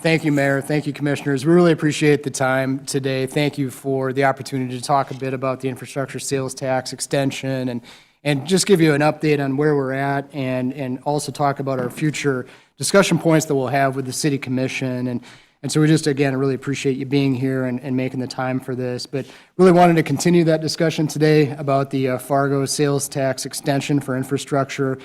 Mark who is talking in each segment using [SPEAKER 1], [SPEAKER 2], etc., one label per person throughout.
[SPEAKER 1] Thank you, Mayor. Thank you, Commissioners. We really appreciate the time today. Thank you for the opportunity to talk a bit about the infrastructure sales tax extension and just give you an update on where we're at and also talk about our future discussion points that we'll have with the City Commission. And so we just, again, really appreciate you being here and making the time for this. But really wanted to continue that discussion today about the Fargo sales tax extension for infrastructure.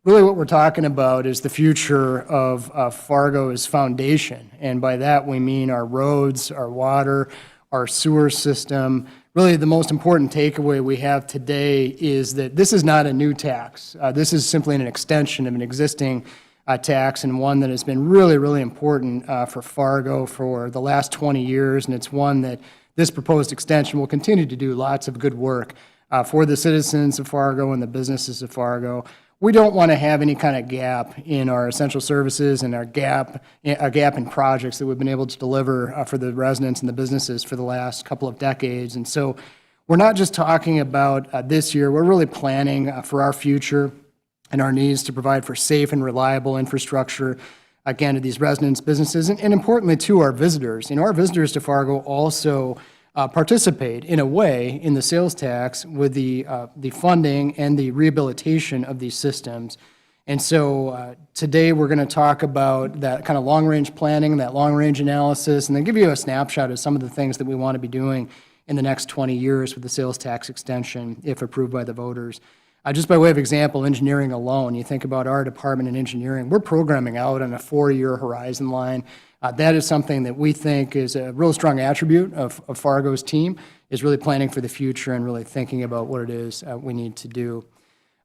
[SPEAKER 1] Really what we're talking about is the future of Fargo's foundation. And by that we mean our roads, our water, our sewer system. Really the most important takeaway we have today is that this is not a new tax. This is simply an extension of an existing tax, and one that has been really, really important for Fargo for the last 20 years. And it's one that this proposed extension will continue to do lots of good work for the citizens of Fargo and the businesses of Fargo. We don't want to have any kind of gap in our essential services and a gap in projects that we've been able to deliver for the residents and the businesses for the last couple of decades. And so we're not just talking about this year, we're really planning for our future and our needs to provide for safe and reliable infrastructure, again, to these residents, businesses, and importantly to our visitors. Our visitors to Fargo also participate in a way in the sales tax with the funding and the rehabilitation of these systems. And so today we're going to talk about that kind of long-range planning, that long-range analysis, and then give you a snapshot of some of the things that we want to be doing in the next 20 years with the sales tax extension, if approved by the voters. Just by way of example, engineering alone, you think about our department in engineering, we're programming out on a 4-year horizon line. That is something that we think is a real strong attribute of Fargo's team, is really planning for the future and really thinking about what it is we need to do.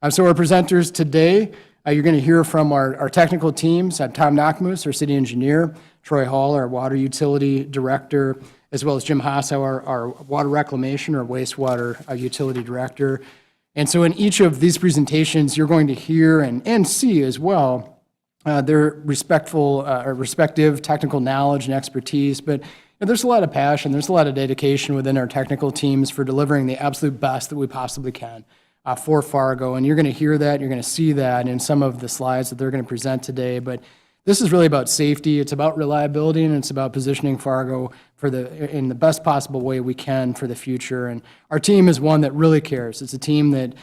[SPEAKER 1] So our presenters today, you're going to hear from our technical teams, Tom Nachmus, our city engineer, Troy Hall, our water utility director, as well as Jim Hassau, our water reclamation or wastewater utility director. And so in each of these presentations, you're going to hear and see as well their respective technical knowledge and expertise, but there's a lot of passion, there's a lot of dedication within our technical teams for delivering the absolute best that we possibly can for Fargo, and you're going to hear that, you're going to see that in some of the slides that they're going to present today. But this is really about safety, it's about reliability, and it's about positioning Fargo in the best possible way we can for the future. And our team is one that really cares. It's a team that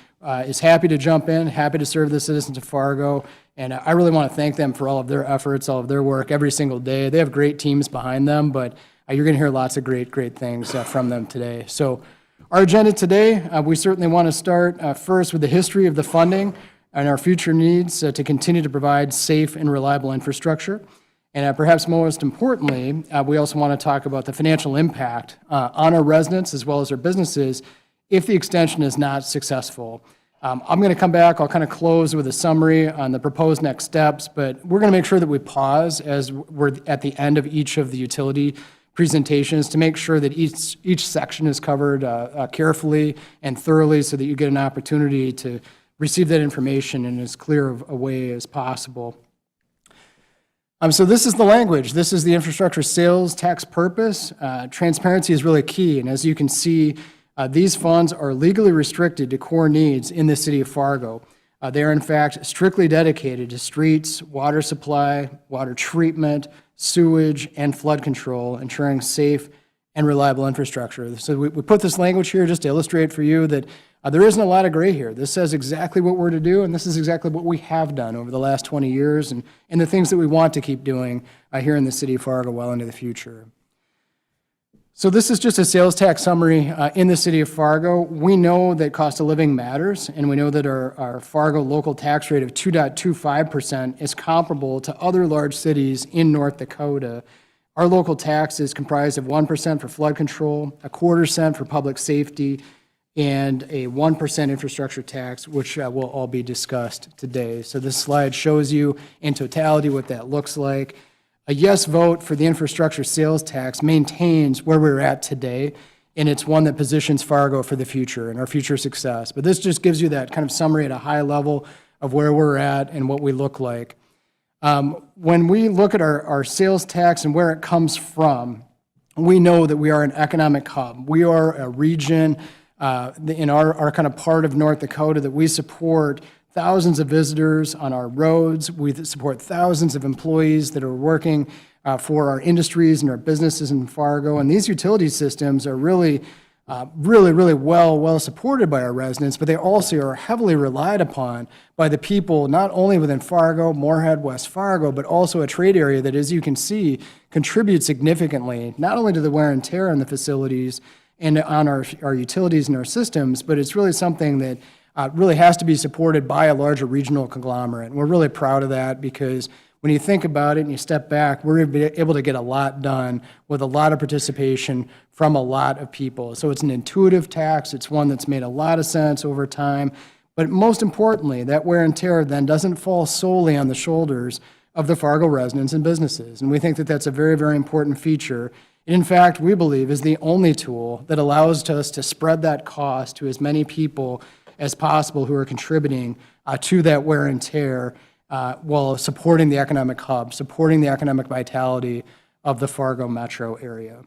[SPEAKER 1] is happy to jump in, happy to serve the citizens of Fargo, and I really want to thank them for all of their efforts, all of their work every single day. They have great teams behind them, but you're going to hear lots of great things from them today. So our agenda today, we certainly want to start first with the history of the funding and our future needs to continue to provide safe and reliable infrastructure. And perhaps most importantly, we also want to talk about the financial impact on our residents as well as our businesses if the extension is not successful. I'm going to come back, I'll kind of close with a summary on the proposed next steps, but we're going to make sure that we pause as we're at the end of each of the utility presentations to make sure that each section is covered carefully and thoroughly so that you get an opportunity to receive that information in as clear of a way as possible. So this is the language. This is the infrastructure sales tax purpose. Transparency is really key, and as you can see, these funds are legally restricted to core needs in the city of Fargo. They are in fact strictly dedicated to streets, water supply, water treatment, sewage, and flood control, ensuring safe and reliable infrastructure. So we put this language here just to illustrate for you that there isn't a lot of gray here. This says exactly what we're to do, and this is exactly what we have done over the last 20 years and the things that we want to keep doing here in the city of Fargo well into the future. So this is just a sales tax summary in the city of Fargo. We know that cost of living matters, and we know that our Fargo local tax rate of 2.25% is comparable to other large cities in North Dakota. Our local tax is comprised of 1% for flood control, a 1/4 cent for public safety, and a 1% infrastructure tax, which will all be discussed today. So this slide shows you in totality what that looks like. A yes vote for the infrastructure sales tax maintains where we're at today, and it's one that positions Fargo for the future and our future success. But this just gives you that kind of summary at a high level of where we're at and what we look like. When we look at our sales tax and where it comes from, we know that we are an economic hub. We are a region in our kind of part of North Dakota that we support thousands of visitors on our roads. We support thousands of employees that are working for our industries and our businesses in Fargo. And these utility systems are really well supported by our residents, but they also are heavily relied upon by the people, not only within Fargo, Moorhead, West Fargo, but also a trade area that, as you can see, contributes significantly, not only to the wear and tear on the facilities and on our utilities and our systems, but it's really something that really has to be supported by a larger regional conglomerate. And we're really proud of that because when you think about it and you step back, we're able to get a lot done with a lot of participation from a lot of people. So it's an intuitive tax. It's one that's made a lot of sense over time. But most importantly, that wear and tear then doesn't fall solely on the shoulders of the Fargo residents and businesses. And we think that that's a very, very important feature. In fact, we believe is the only tool that allows us to spread that cost to as many people as possible who are contributing to that wear and tear while supporting the economic hub, supporting the economic vitality of the Fargo metro area.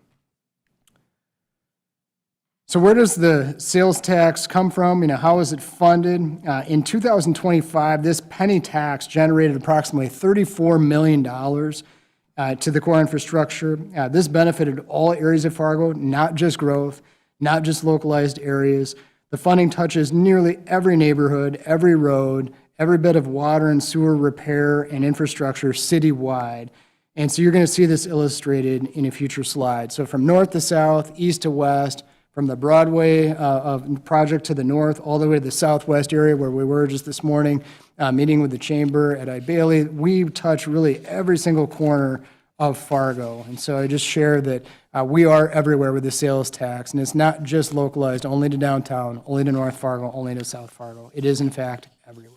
[SPEAKER 1] So where does the sales tax come from? How is it funded? In 2025, this penny tax generated approximately $34 million to the core infrastructure. This benefited all areas of Fargo, not just growth, not just localized areas. The funding touches nearly every neighborhood, every road, every bit of water and sewer repair and infrastructure citywide. And so you're going to see this illustrated in a future slide. So from north to south, east to west, from the Broadway project to the north, all the way to the southwest area where we were just this morning, meeting with the chamber at I-Bailey, we touch really every single corner of Fargo. And so I just share that we are everywhere with the sales tax, and it's not just localized only to downtown, only to North Fargo, only to South Fargo. It is, in fact, everywhere.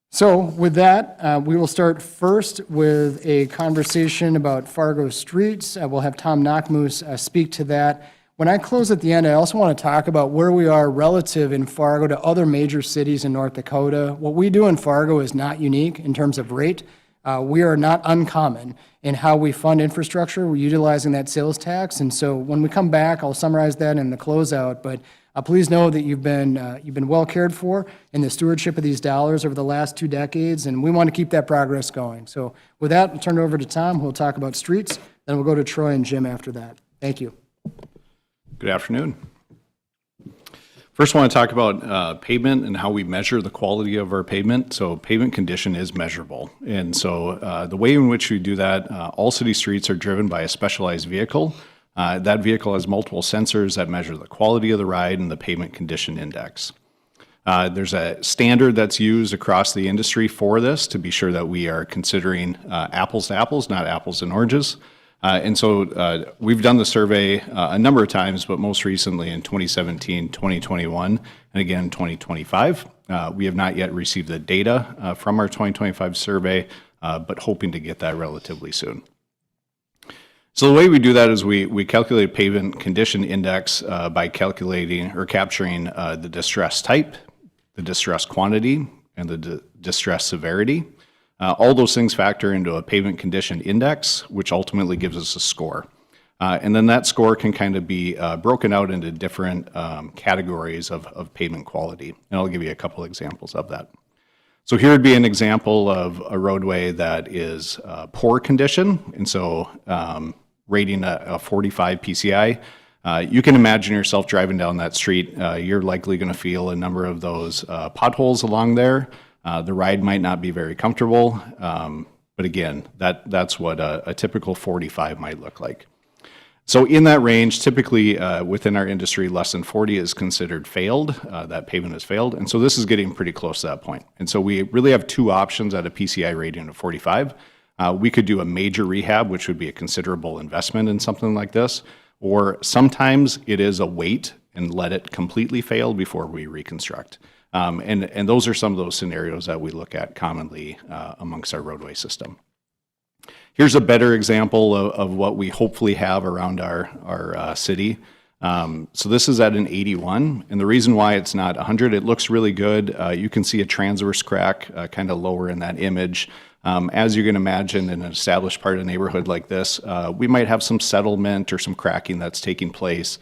[SPEAKER 1] So with that, we will start first with a conversation about Fargo streets. We'll have Tom Knockmoose speak to that. When I close at the end, I also want to talk about where we are relative in Fargo to other major cities in North Dakota. What we do in Fargo is not unique in terms of rate. We are not uncommon in how we fund infrastructure. We're utilizing that sales tax. And so when we come back, I'll summarize that in the closeout. But please know that you've been well cared for in the stewardship of these dollars over the last 2 decades, and we want to keep that progress going. So with that, I'll turn it over to Tom, who will talk about streets. Then we'll go to Troy and Jim after that. Thank you.
[SPEAKER 2] Good afternoon. First, I want to talk about pavement and how we measure the quality of our pavement. So pavement condition is measurable. And so the way in which we do that, all city streets are driven by a specialized vehicle. That vehicle has multiple sensors that measure the quality of the ride and the pavement condition index. There's a standard that's used across the industry for this to be sure that we are considering apples to apples, not apples and oranges. And so we've done the survey a number of times, but most recently in 2017, 2021, and again 2025. We have not yet received the data from our 2025 survey, but hoping to get that relatively soon. So the way we do that is we calculate pavement condition index by calculating or capturing the distress type, the distress quantity, and the distress severity. All those things factor into a pavement condition index, which ultimately gives us a score. And then that score can kind of be broken out into different categories of pavement quality. And I'll give you a couple examples of that. So here would be an example of a roadway that is poor condition. And so rating a 45 PCI. You can imagine yourself driving down that street. You're likely going to feel a number of those potholes along there. The ride might not be very comfortable, but again, that's what a typical 45 might look like. So in that range, typically within our industry, less than 40 is considered failed, that pavement has failed, and so this is getting pretty close to that point. And so we really have 2 options at a PCI rating of 45. We could do a major rehab, which would be a considerable investment in something like this, or sometimes it is a wait and let it completely fail before we reconstruct. And those are some of those scenarios that we look at commonly amongst our roadway system. Here's a better example of what we hopefully have around our city. So this is at an 81, and the reason why it's not 100, it looks really good. You can see a transverse crack kind of lower in that image. As you can imagine, in an established part of the neighborhood like this, we might have some settlement or some cracking that's taking place,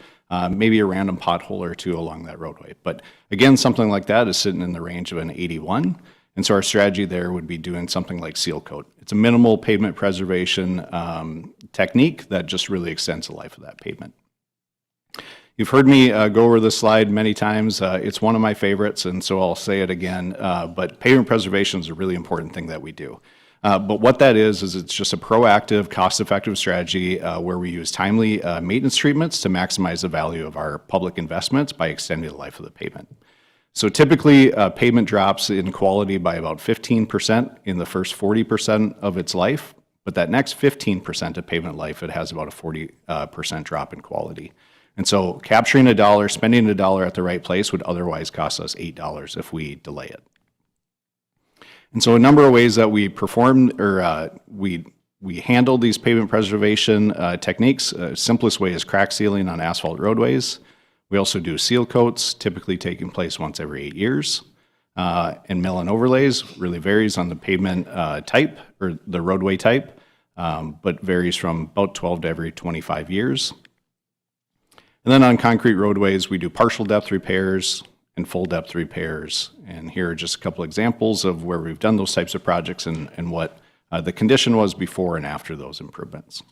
[SPEAKER 2] maybe a random pothole or 2 along that roadway. But again, something like that is sitting in the range of an 81. And so our strategy there would be doing something like seal coat. It's a minimal pavement preservation technique that just really extends the life of that pavement. You've heard me go over this slide many times. It's one of my favorites, and so I'll say it again. But pavement preservation is a really important thing that we do. But what that is it's just a proactive, cost-effective strategy where we use timely maintenance treatments to maximize the value of our public investments by extending the life of the pavement. So typically, pavement drops in quality by about 15% in the first 40% of its life, but that next 15% of pavement life, it has about a 40% drop in quality. And so capturing a dollar, spending a dollar at the right place would otherwise cost us $8 if we delay it. And so a number of ways that we perform or we handle these pavement preservation techniques. Simplest way is crack sealing on asphalt roadways. We also do seal coats, typically taking place once every 8 years. And mill and overlays really varies on the pavement type or the roadway type, but varies from about 12 to every 25 years. And then on concrete roadways, we do partial depth repairs and full depth repairs. And here are just a couple examples of where we've done those types of projects and what the condition was before and after those improvements.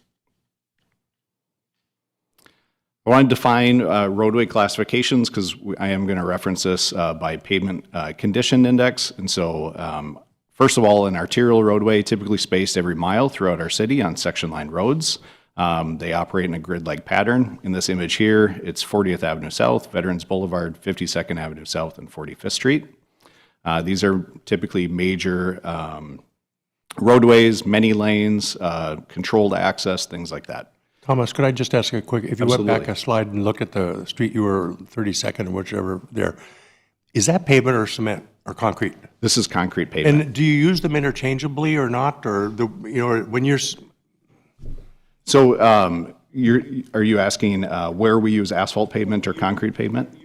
[SPEAKER 2] I want to define roadway classifications because I am going to reference this by pavement condition index. And so first of all, an arterial roadway typically spaced every mile throughout our city on section line roads. They operate in a grid-like pattern. In this image here, it's 40th Avenue South, Veterans Boulevard, 52nd Avenue South, and 45th Street. These are typically major roadways, many lanes, controlled access, things like that.
[SPEAKER 3] Thomas, could I just ask a quick, if you
[SPEAKER 2] Absolutely.
[SPEAKER 3] went back a slide and look at the street you were 32nd or whichever there, is that pavement or cement or concrete?
[SPEAKER 2] This is concrete pavement.
[SPEAKER 3] And do you use them interchangeably or not? Or when you're
[SPEAKER 2] So are you asking where we use asphalt pavement or concrete pavement?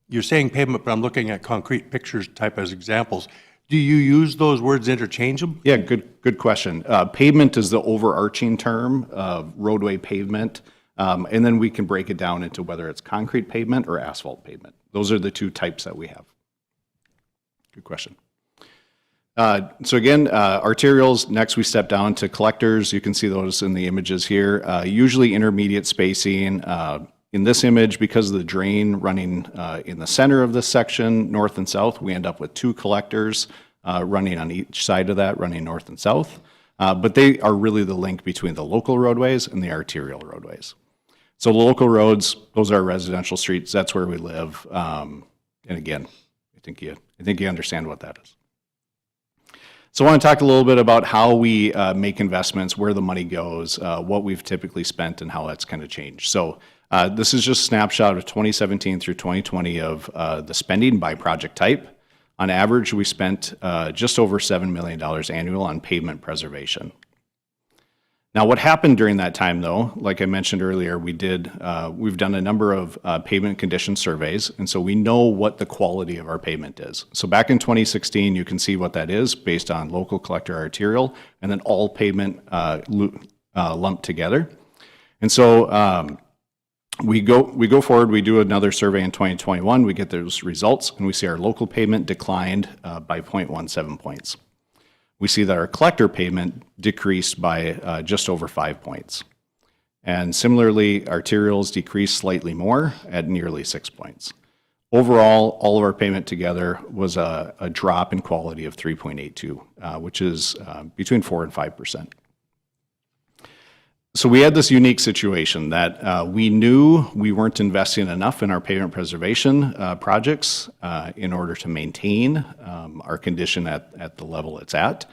[SPEAKER 3] You're saying pavement, but I'm looking at concrete pictures type as examples. Do you use those words interchangeably?
[SPEAKER 2] Yeah, good question. Pavement is the overarching term of roadway pavement, and then we can break it down into whether it's concrete pavement or asphalt pavement. Those are the two types that we have. Good question. So again, arterials, next we step down to collectors. You can see those in the images here. Usually intermediate spacing. In this image, because of the drain running in the center of this section, north and south, we end up with two collectors running on each side of that, running north and south. But they are really the link between the local roadways and the arterial roadways. So the local roads, those are residential streets. That's where we live. And again, I think you understand what that is. So I want to talk a little bit about how we make investments, where the money goes, what we've typically spent, and how that's kind of changed. So this is just a snapshot of 2017 through 2020 of the spending by project type. On average, we spent just over $7 million annual on pavement preservation. Now, what happened during that time, though, like I mentioned earlier, we've done a number of pavement condition surveys, and so we know what the quality of our pavement is. So back in 2016, you can see what that is based on local collector arterial, and then all pavement lumped together. And so we go forward, we do another survey in 2021, we get those results, and we see our local pavement declined by 0.17 points. We see that our collector pavement decreased by just over 5 points. And similarly, arterials decreased slightly more at nearly 6 points. Overall, all of our pavement together was a drop in quality of 3.82, which is between 4 and 5%. So we had this unique situation that we knew we weren't investing enough in our pavement preservation projects in order to maintain our condition at the level it's at.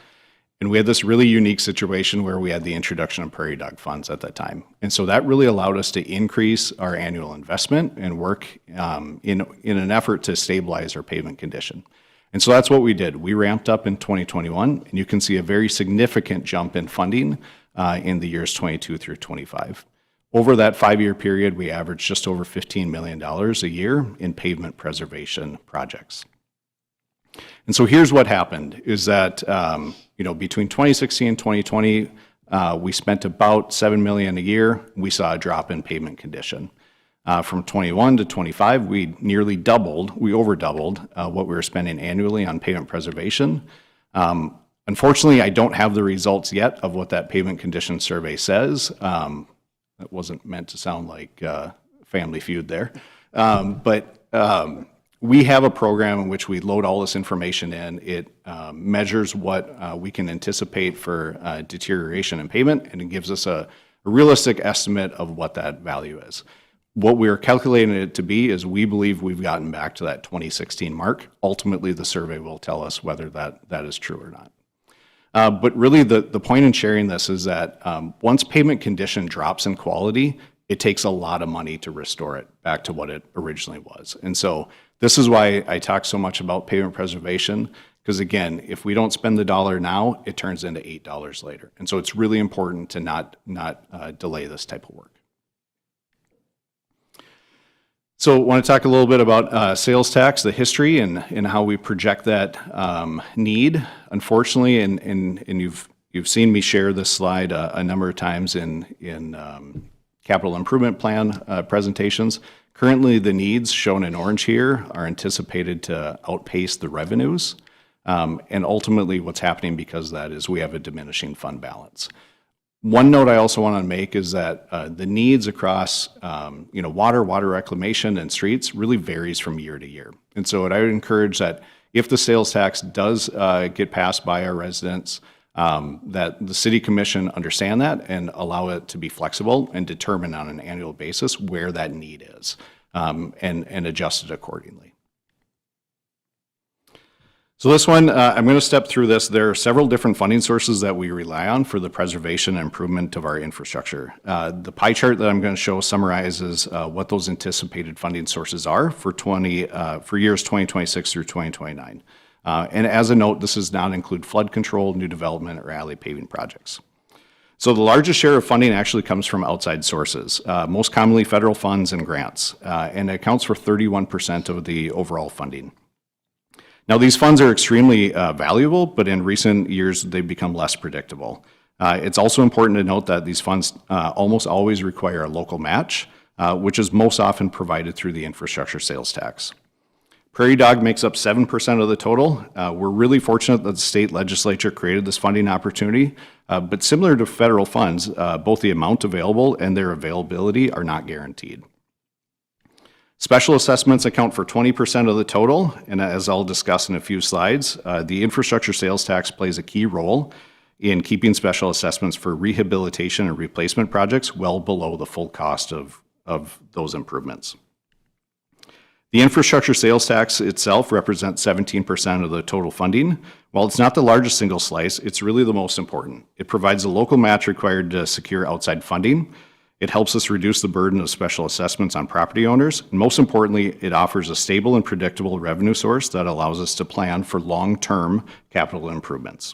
[SPEAKER 2] And we had this really unique situation where we had the introduction of prairie dog funds at that time. And so that really allowed us to increase our annual investment and work in an effort to stabilize our pavement condition. And so that's what we did. We ramped up in 2021, and you can see a very significant jump in funding in the years 22 through 25. Over that 5-year period, we averaged just over $15 million a year in pavement preservation projects. And so here's what happened, is that between 2016 and 2020, we spent about $7 million a year. We saw a drop in pavement condition. From 21 to 25, we nearly doubled, we over doubled what we were spending annually on pavement preservation. Unfortunately, I don't have the results yet of what that pavement condition survey says. That wasn't meant to sound like Family Feud there. We have a program in which we load all this information in. It measures what we can anticipate for deterioration in pavement, and it gives us a realistic estimate of what that value is. What we're calculating it to be is we believe we've gotten back to that 2016 mark. Ultimately, the survey will tell us whether that is true or not. But really, the point in sharing this is that once pavement condition drops in quality, it takes a lot of money to restore it back to what it originally was. And so this is why I talk so much about pavement preservation, because again, if we don't spend the dollar now, it turns into $8 later. And so it's really important to not delay this type of work. So I want to talk a little bit about sales tax, the history, and how we project that need. Unfortunately, and you've seen me share this slide a number of times in capital improvement plan presentations. Currently, the needs shown in orange here are anticipated to outpace the revenues. And ultimately, what's happening because of that is we have a diminishing fund balance. One note I also want to make is that the needs across water reclamation, and streets really varies from year to year. And so I would encourage that if the sales tax does get passed by our residents, that the city commission understand that and allow it to be flexible and determine on an annual basis where that need is and adjust it accordingly. So this one, I'm going to step through this. There are several different funding sources that we rely on for the preservation and improvement of our infrastructure. The pie chart that I'm going to show summarizes what those anticipated funding sources are for years 2026 through 2029. And as a note, this does not include flood control, new development, or alley paving projects. So the largest share of funding actually comes from outside sources, most commonly federal funds and grants, and it accounts for 31% of the overall funding. Now, these funds are extremely valuable, but in recent years, they've become less predictable. It's also important to note that these funds almost always require a local match, which is most often provided through the infrastructure sales tax. Prairie Dog makes up 7% of the total. We're really fortunate that the state legislature created this funding opportunity, but similar to federal funds, both the amount available and their availability are not guaranteed. Special assessments account for 20% of the total, and as I'll discuss in a few slides, the infrastructure sales tax plays a key role in keeping special assessments for rehabilitation and replacement projects well below the full cost of those improvements. The infrastructure sales tax itself represents 17% of the total funding. While it's not the largest single slice, it's really the most important. It provides a local match required to secure outside funding. It helps us reduce the burden of special assessments on property owners. And most importantly, it offers a stable and predictable revenue source that allows us to plan for long-term capital improvements.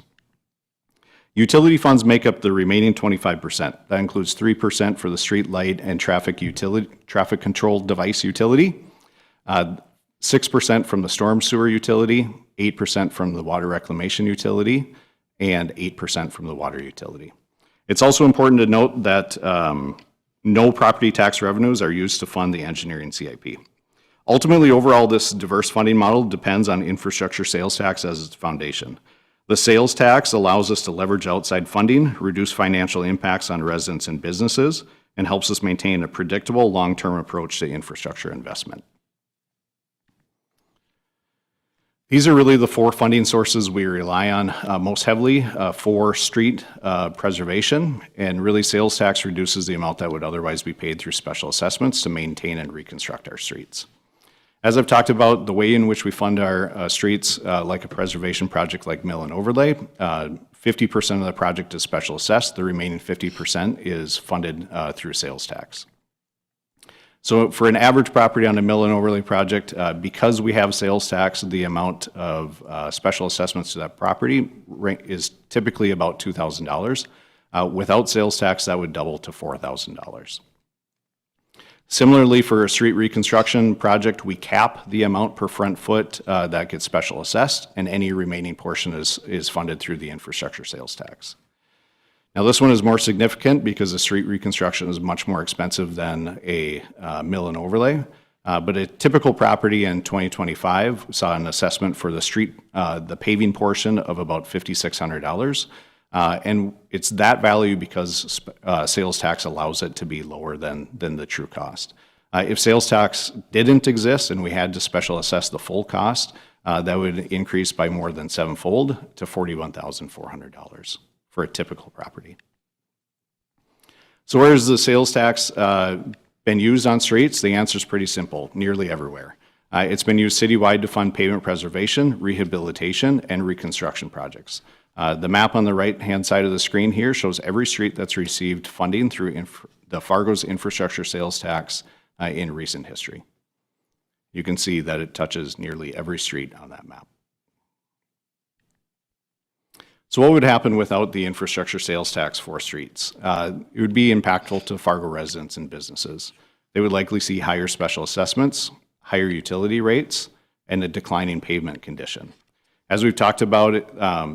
[SPEAKER 2] Utility funds make up the remaining 25%. That includes 3% for the street light and traffic control device utility, 6% from the storm sewer utility, 8% from the water reclamation utility, and 8% from the water utility. It's also important to note that no property tax revenues are used to fund the engineering CIP. Ultimately, overall, this diverse funding model depends on infrastructure sales tax as its foundation. The sales tax allows us to leverage outside funding, reduce financial impacts on residents and businesses, and helps us maintain a predictable long-term approach to infrastructure investment. These are really the four funding sources we rely on most heavily for street preservation, and really sales tax reduces the amount that would otherwise be paid through special assessments to maintain and reconstruct our streets. As I've talked about, the way in which we fund our streets, like a preservation project like Mill and Overlay, 50% of the project is special assessed, the remaining 50% is funded through sales tax. So for an average property on a Mill and Overlay project, because we have sales tax, the amount of special assessments to that property is typically about $2,000. Without sales tax, that would double to $4,000. Similarly, for a street reconstruction project, we cap the amount per front foot that gets special assessed, and any remaining portion is funded through the infrastructure sales tax. Now, this one is more significant because the street reconstruction is much more expensive than a mill and overlay. But a typical property in 2025 saw an assessment for the street, the paving portion of about $5,600. And it's that value because sales tax allows it to be lower than the true cost. If sales tax didn't exist and we had to special assess the full cost, that would increase by more than sevenfold to $41,400 for a typical property. So where has the sales tax been used on streets? The answer is pretty simple, nearly everywhere. It's been used citywide to fund pavement preservation, rehabilitation, and reconstruction projects. The map on the right-hand side of the screen here shows every street that's received funding through the Fargo's infrastructure sales tax in recent history. You can see that it touches nearly every street on that map. So what would happen without the infrastructure sales tax for streets? It would be impactful to Fargo residents and businesses. They would likely see higher special assessments, higher utility rates, and a declining pavement condition. As we've talked about,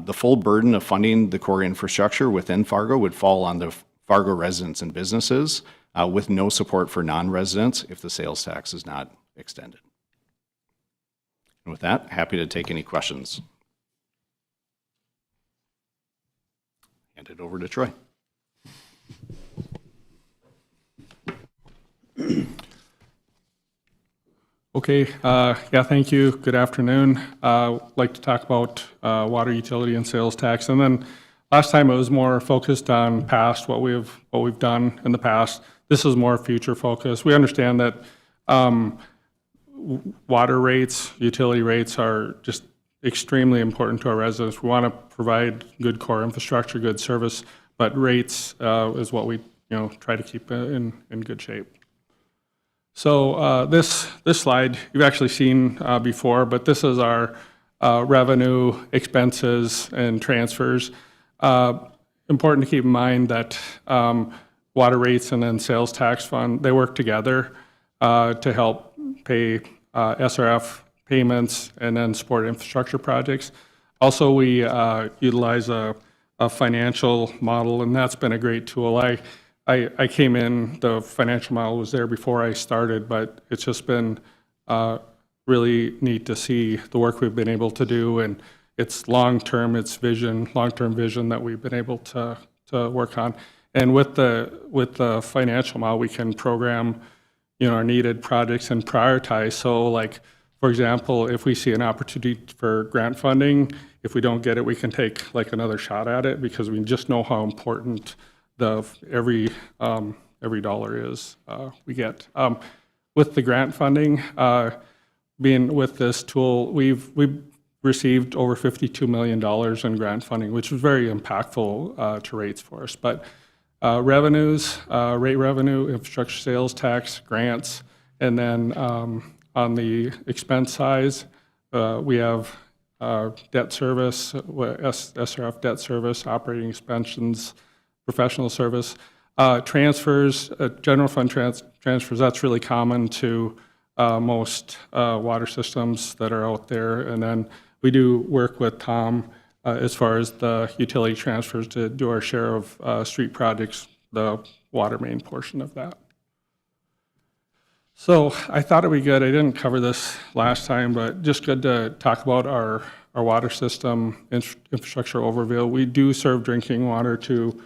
[SPEAKER 2] the full burden of funding the core infrastructure within Fargo would fall on the Fargo residents and businesses with no support for non-residents if the sales tax is not extended. And with that, happy to take any questions. Hand it over to Troy.
[SPEAKER 4] Okay, yeah, thank you. Good afternoon. I'd like to talk about water utility and sales tax. And then last time it was more focused on past, what we've done in the past. This is more future focused. We understand that water rates, utility rates are just extremely important to our residents. We want to provide good core infrastructure, good service, but rates is what we try to keep in good shape. So this slide you've actually seen before, but this is our revenue, expenses, and transfers. Important to keep in mind that water rates and then sales tax fund, they work together to help pay SRF payments and then support infrastructure projects. Also, we utilize a financial model, and that's been a great tool. I came in, the financial model was there before I started, but it's just been really neat to see the work we've been able to do, and it's long-term vision that we've been able to work on. And with the financial model, we can program our needed projects and prioritize. So like, for example, if we see an opportunity for grant funding, if we don't get it, we can take like another shot at it because we just know how important every dollar is we get. With the grant funding, being with this tool, we've received over $52 million in grant funding, which was very impactful to rates for us. But revenues, rate revenue, infrastructure sales tax, grants, and then on the expense side, we have debt service, SRF debt service, operating expenses, professional service, transfers, general fund transfers. That's really common to most water systems that are out there. And then we do work with Tom as far as the utility transfers to do our share of street projects, the water main portion of that. So I thought it'd be good. I didn't cover this last time, but just good to talk about our water system infrastructure overview. We do serve drinking water to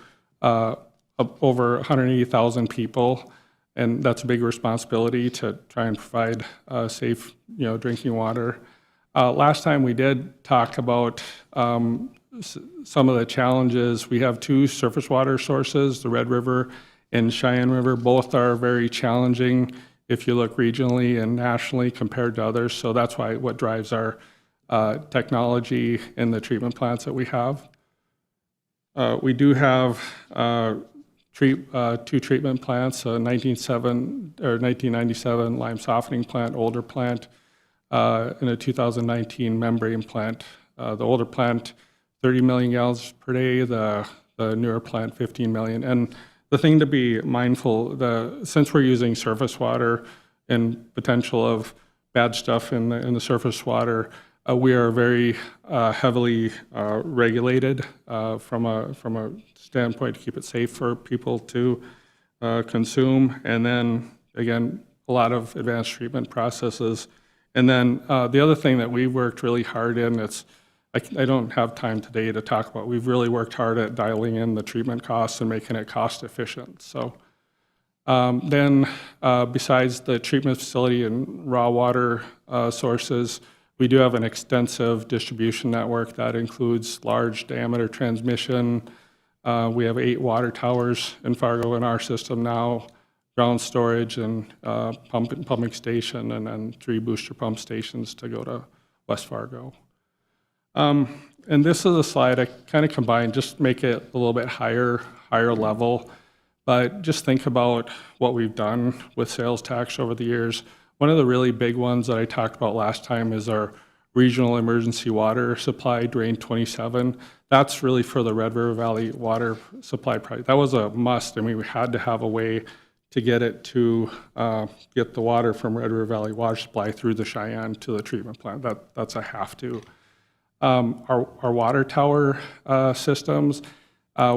[SPEAKER 4] over 180,000 people, and that's a big responsibility to try and provide safe, drinking water. Last time we did talk about some of the challenges. We have two surface water sources, the Red River and Cheyenne River. Both are very challenging if you look regionally and nationally compared to others. So that's what drives our technology in the treatment plants that we have. We do have two treatment plants, a 1997 lime softening plant, older plant, and a 2019 membrane plant. The older plant, 30 million gallons per day, the newer plant, 15 million. And the thing to be mindful, since we're using surface water and potential of bad stuff in the surface water, We are very heavily regulated from a standpoint to keep it safe for people to consume. And then, again, a lot of advanced treatment processes. And then the other thing that we've worked really hard in, I don't have time today to talk about, we've really worked hard at dialing in the treatment costs and making it cost efficient. So then besides the treatment facility and raw water sources, we do have an extensive distribution network that includes large diameter transmission. We have 8 water towers in Fargo in our system now, ground storage and pumping station, and then 3 booster pump stations to go to West Fargo. And this is a slide I kind of combined, just make it a little bit higher level. But just think about what we've done with sales tax over the years. One of the really big ones that I talked about last time is our regional emergency water supply, Drain 27. That's really for the Red River Valley water supply project. That was a must. I mean, we had to have a way to get it to get the water from Red River Valley water supply through the Cheyenne to the treatment plant. That's a have to. Our water tower systems,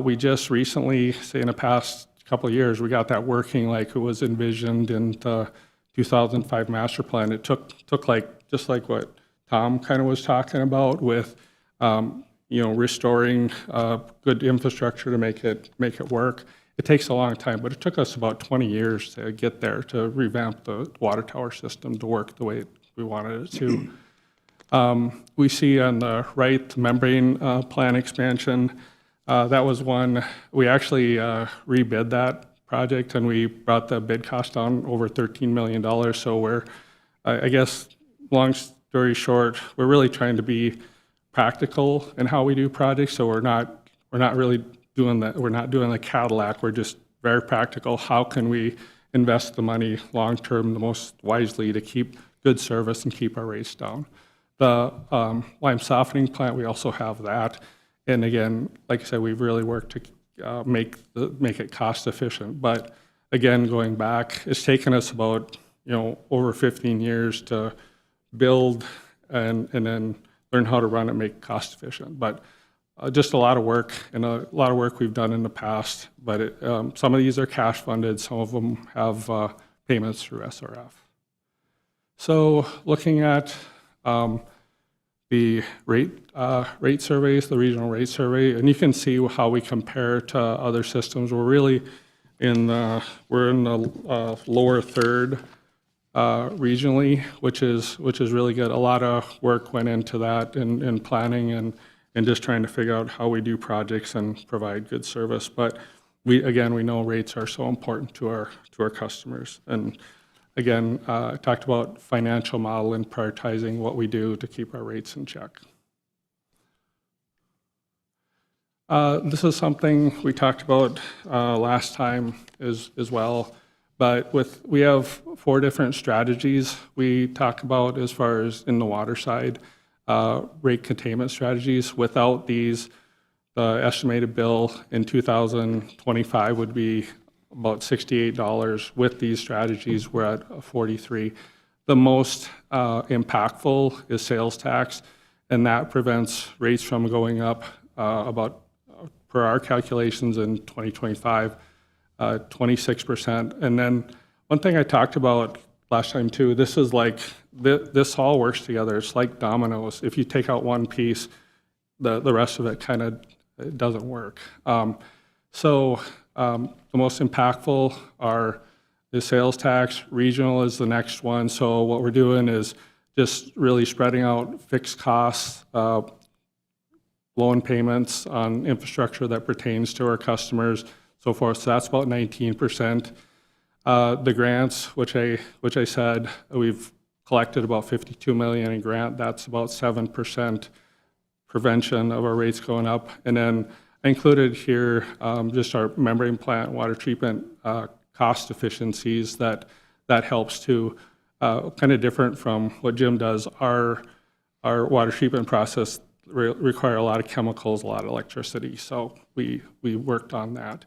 [SPEAKER 4] we just recently, say in the past couple of years, we got that working like it was envisioned in the 2005 master plan. It took like, just like what Tom kind of was talking about with, restoring good infrastructure to make it work. It takes a long time, but it took us about 20 years to get there, to revamp the water tower system to work the way we wanted it to. We see on the right, the membrane plant expansion. That was one, we actually rebid that project, and we brought the bid cost down over $13 million. So we're, I guess, long story short, we're really trying to be practical in how we do projects. So we're not really doing that. We're not doing the Cadillac. We're just very practical. How can we invest the money long term the most wisely to keep good service and keep our rates down? The lime softening plant, we also have that. And again, like I said, we've really worked to make it cost efficient. But again, going back, it's taken us about over 15 years to build and then learn how to run it, make it cost efficient. But just a lot of work, and a lot of work we've done in the past. But some of these are cash funded. Some of them have payments through SRF. So looking at the rate surveys, the regional rate survey, and you can see how we compare to other systems. We're really in the lower third regionally, which is really good. A lot of work went into that in planning and just trying to figure out how we do projects and provide good service. But we know rates are so important to our customers. And again, I talked about financial model and prioritizing what we do to keep our rates in check. This is something we talked about last time as well. But we have 4 different strategies we talk about as far as in the water side, rate containment strategies. Without these, the estimated bill in 2025 would be about $68. With these strategies, we're at $43. The most impactful is sales tax, and that prevents rates from going up about, per our calculations in 2025, 26%. And then one thing I talked about last time too, this is like, this all works together. It's like dominoes. If you take out one piece, the rest of it kind of doesn't work. The most impactful are the sales tax. Regional is the next one. So what we're doing is just really spreading out fixed costs, loan payments on infrastructure that pertains to our customers, so forth. So that's about 19%. The grants, which I said, we've collected about $52 million in grant. That's about 7% prevention of our rates going up. And then I included here just our membrane plant water treatment cost efficiencies that helps to kind of different from what Jim does. Our water treatment process require a lot of chemicals, a lot of electricity, so we worked on that.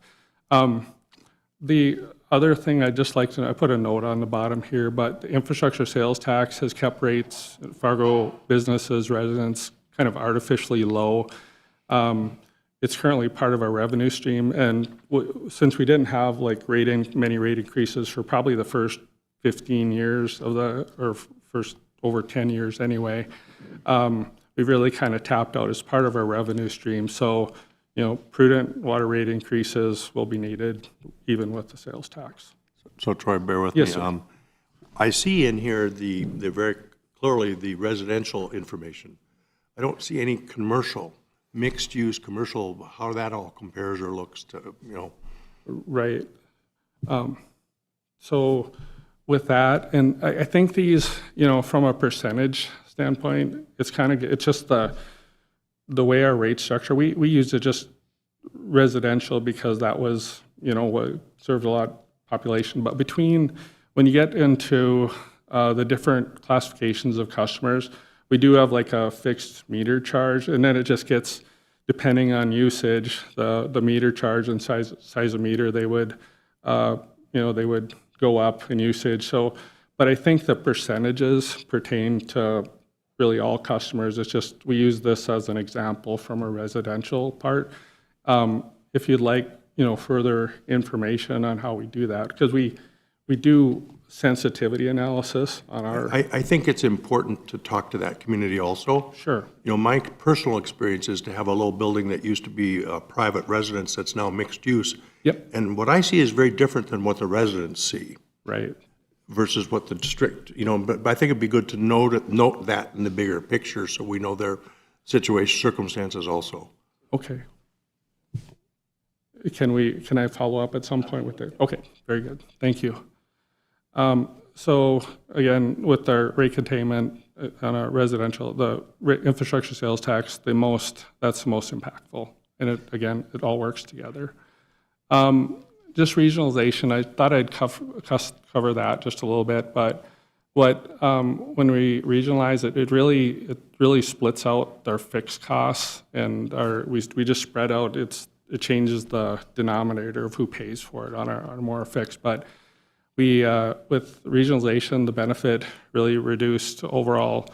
[SPEAKER 4] The other thing I'd just like to, I put a note on the bottom here, but the infrastructure sales tax has kept rates, Fargo businesses, residents, kind of artificially low. It's currently part of our revenue stream, and since we didn't have like many rate increases for probably the first 15 years of or first over 10 years anyway, we've really kind of tapped out as part of our revenue stream. So, prudent water rate increases will be needed even with the sales tax.
[SPEAKER 3] So Troy, bear with
[SPEAKER 4] Yes,
[SPEAKER 3] me.
[SPEAKER 4] sir.
[SPEAKER 3] I see in here the very clearly the residential information. I don't see any commercial, mixed-use commercial, how that all compares or looks to,
[SPEAKER 4] Right. So with that, and I think these, from a percentage standpoint, it's just the way our rate structure, we used it just residential because that was, what served a lot of population. But when you get into the different classifications of customers, we do have like a fixed meter charge, and then it just gets, depending on usage, the meter charge and size of meter, they would, they would go up in usage. So, but I think the percentages pertain to really all customers. It's just, we use this as an example from a residential part. If you'd like, further information on how we do that, because we do sensitivity analysis on our.
[SPEAKER 3] I think it's important to talk to that community also.
[SPEAKER 4] Sure.
[SPEAKER 3] My personal experience is to have a little building that used to be a private residence that's now mixed use.
[SPEAKER 4] Yep.
[SPEAKER 3] And what I see is very different than what the residents see
[SPEAKER 4] Right.
[SPEAKER 3] versus what the district, but I think it'd be good to note that in the bigger picture so we know their situation, circumstances also.
[SPEAKER 4] Okay. Can I follow up at some point with it? Okay, very good. Thank you. So again, with our rate containment on our residential, the infrastructure sales tax, that's the most impactful. And it all works together. Just regionalization, I thought I'd cover that just a little bit, but when we regionalize it, it really splits out our fixed costs, and we just spread out. It changes the denominator of who pays for it on our more fixed. But with regionalization, the benefit really reduced overall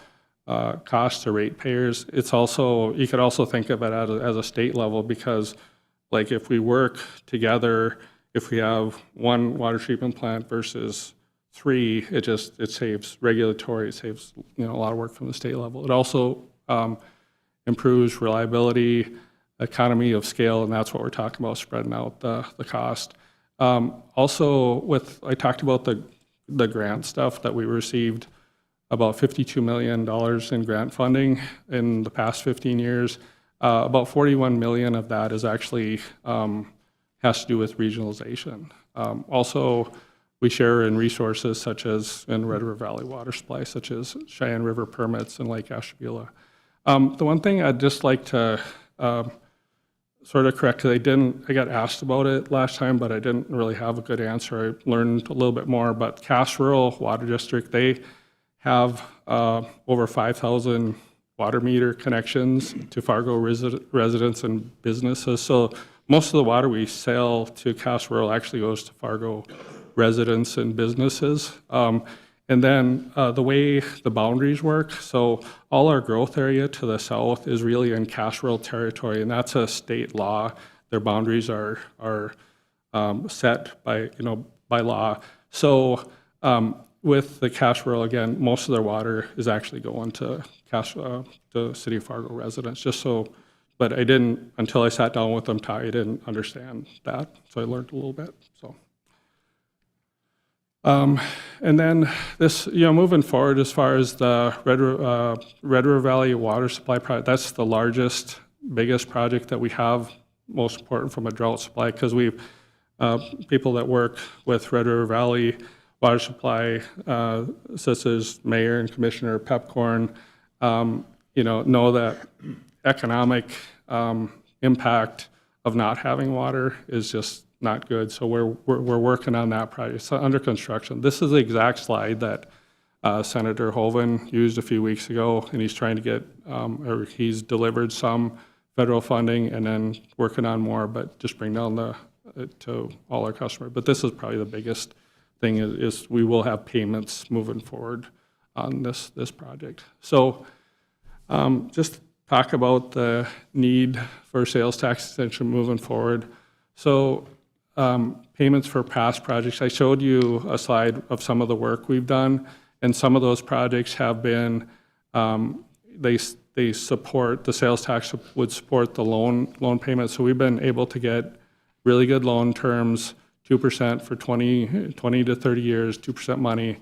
[SPEAKER 4] cost to ratepayers. You could also think of it as a state level, because like if we work together, if we have one water treatment plant versus 3, it saves it saves a lot of work from the state level. It also improves reliability, economy of scale, and that's what we're talking about, spreading out the cost. Also, I talked about the grant stuff that we received, about $52 million in grant funding in the past 15 years. About 41 million of that is actually has to do with regionalization. Also, we share in resources such as in Red River Valley water supply, such as Cheyenne River permits and Lake Ashtabula. The one thing I'd just like to sort of correct, because I got asked about it last time, but I didn't really have a good answer. I learned a little bit more, but Cass Rural Water District, they have over 5,000 water meter connections to Fargo residents and businesses. So most of the water we sell to Cass Rural actually goes to Fargo residents and businesses. And then the way the boundaries work, so all our growth area to the south is really in Cass Rural territory, and that's a state law. Their boundaries are set by law. So with the Cass Rural, again, most of their water is actually going to the City of Fargo residents. But I didn't, until I sat down with them, I didn't understand that, so I learned a little bit. So. And then this, moving forward, as far as the Red River Valley water supply project, that's the largest, biggest project that we have, most important from a drought supply, because people that work with Red River Valley water supply, such as Mayor and Commissioner Pepcorn, know that economic impact of not having water is just not good. So we're working on that project. It's under construction. This is the exact slide that Senator Hoven used a few weeks ago, and he's trying to get, or he's delivered some federal funding and then working on more, but just bring down to all our customers. But this is probably the biggest thing is we will have payments moving forward on this project. So just talk about the need for sales tax extension moving forward. So payments for past projects. I showed you a slide of some of the work we've done, and some of those projects have been, they support, the sales tax would support the loan payment. So we've been able to get really good loan terms, 2% for 20 to 30 years, 2% money.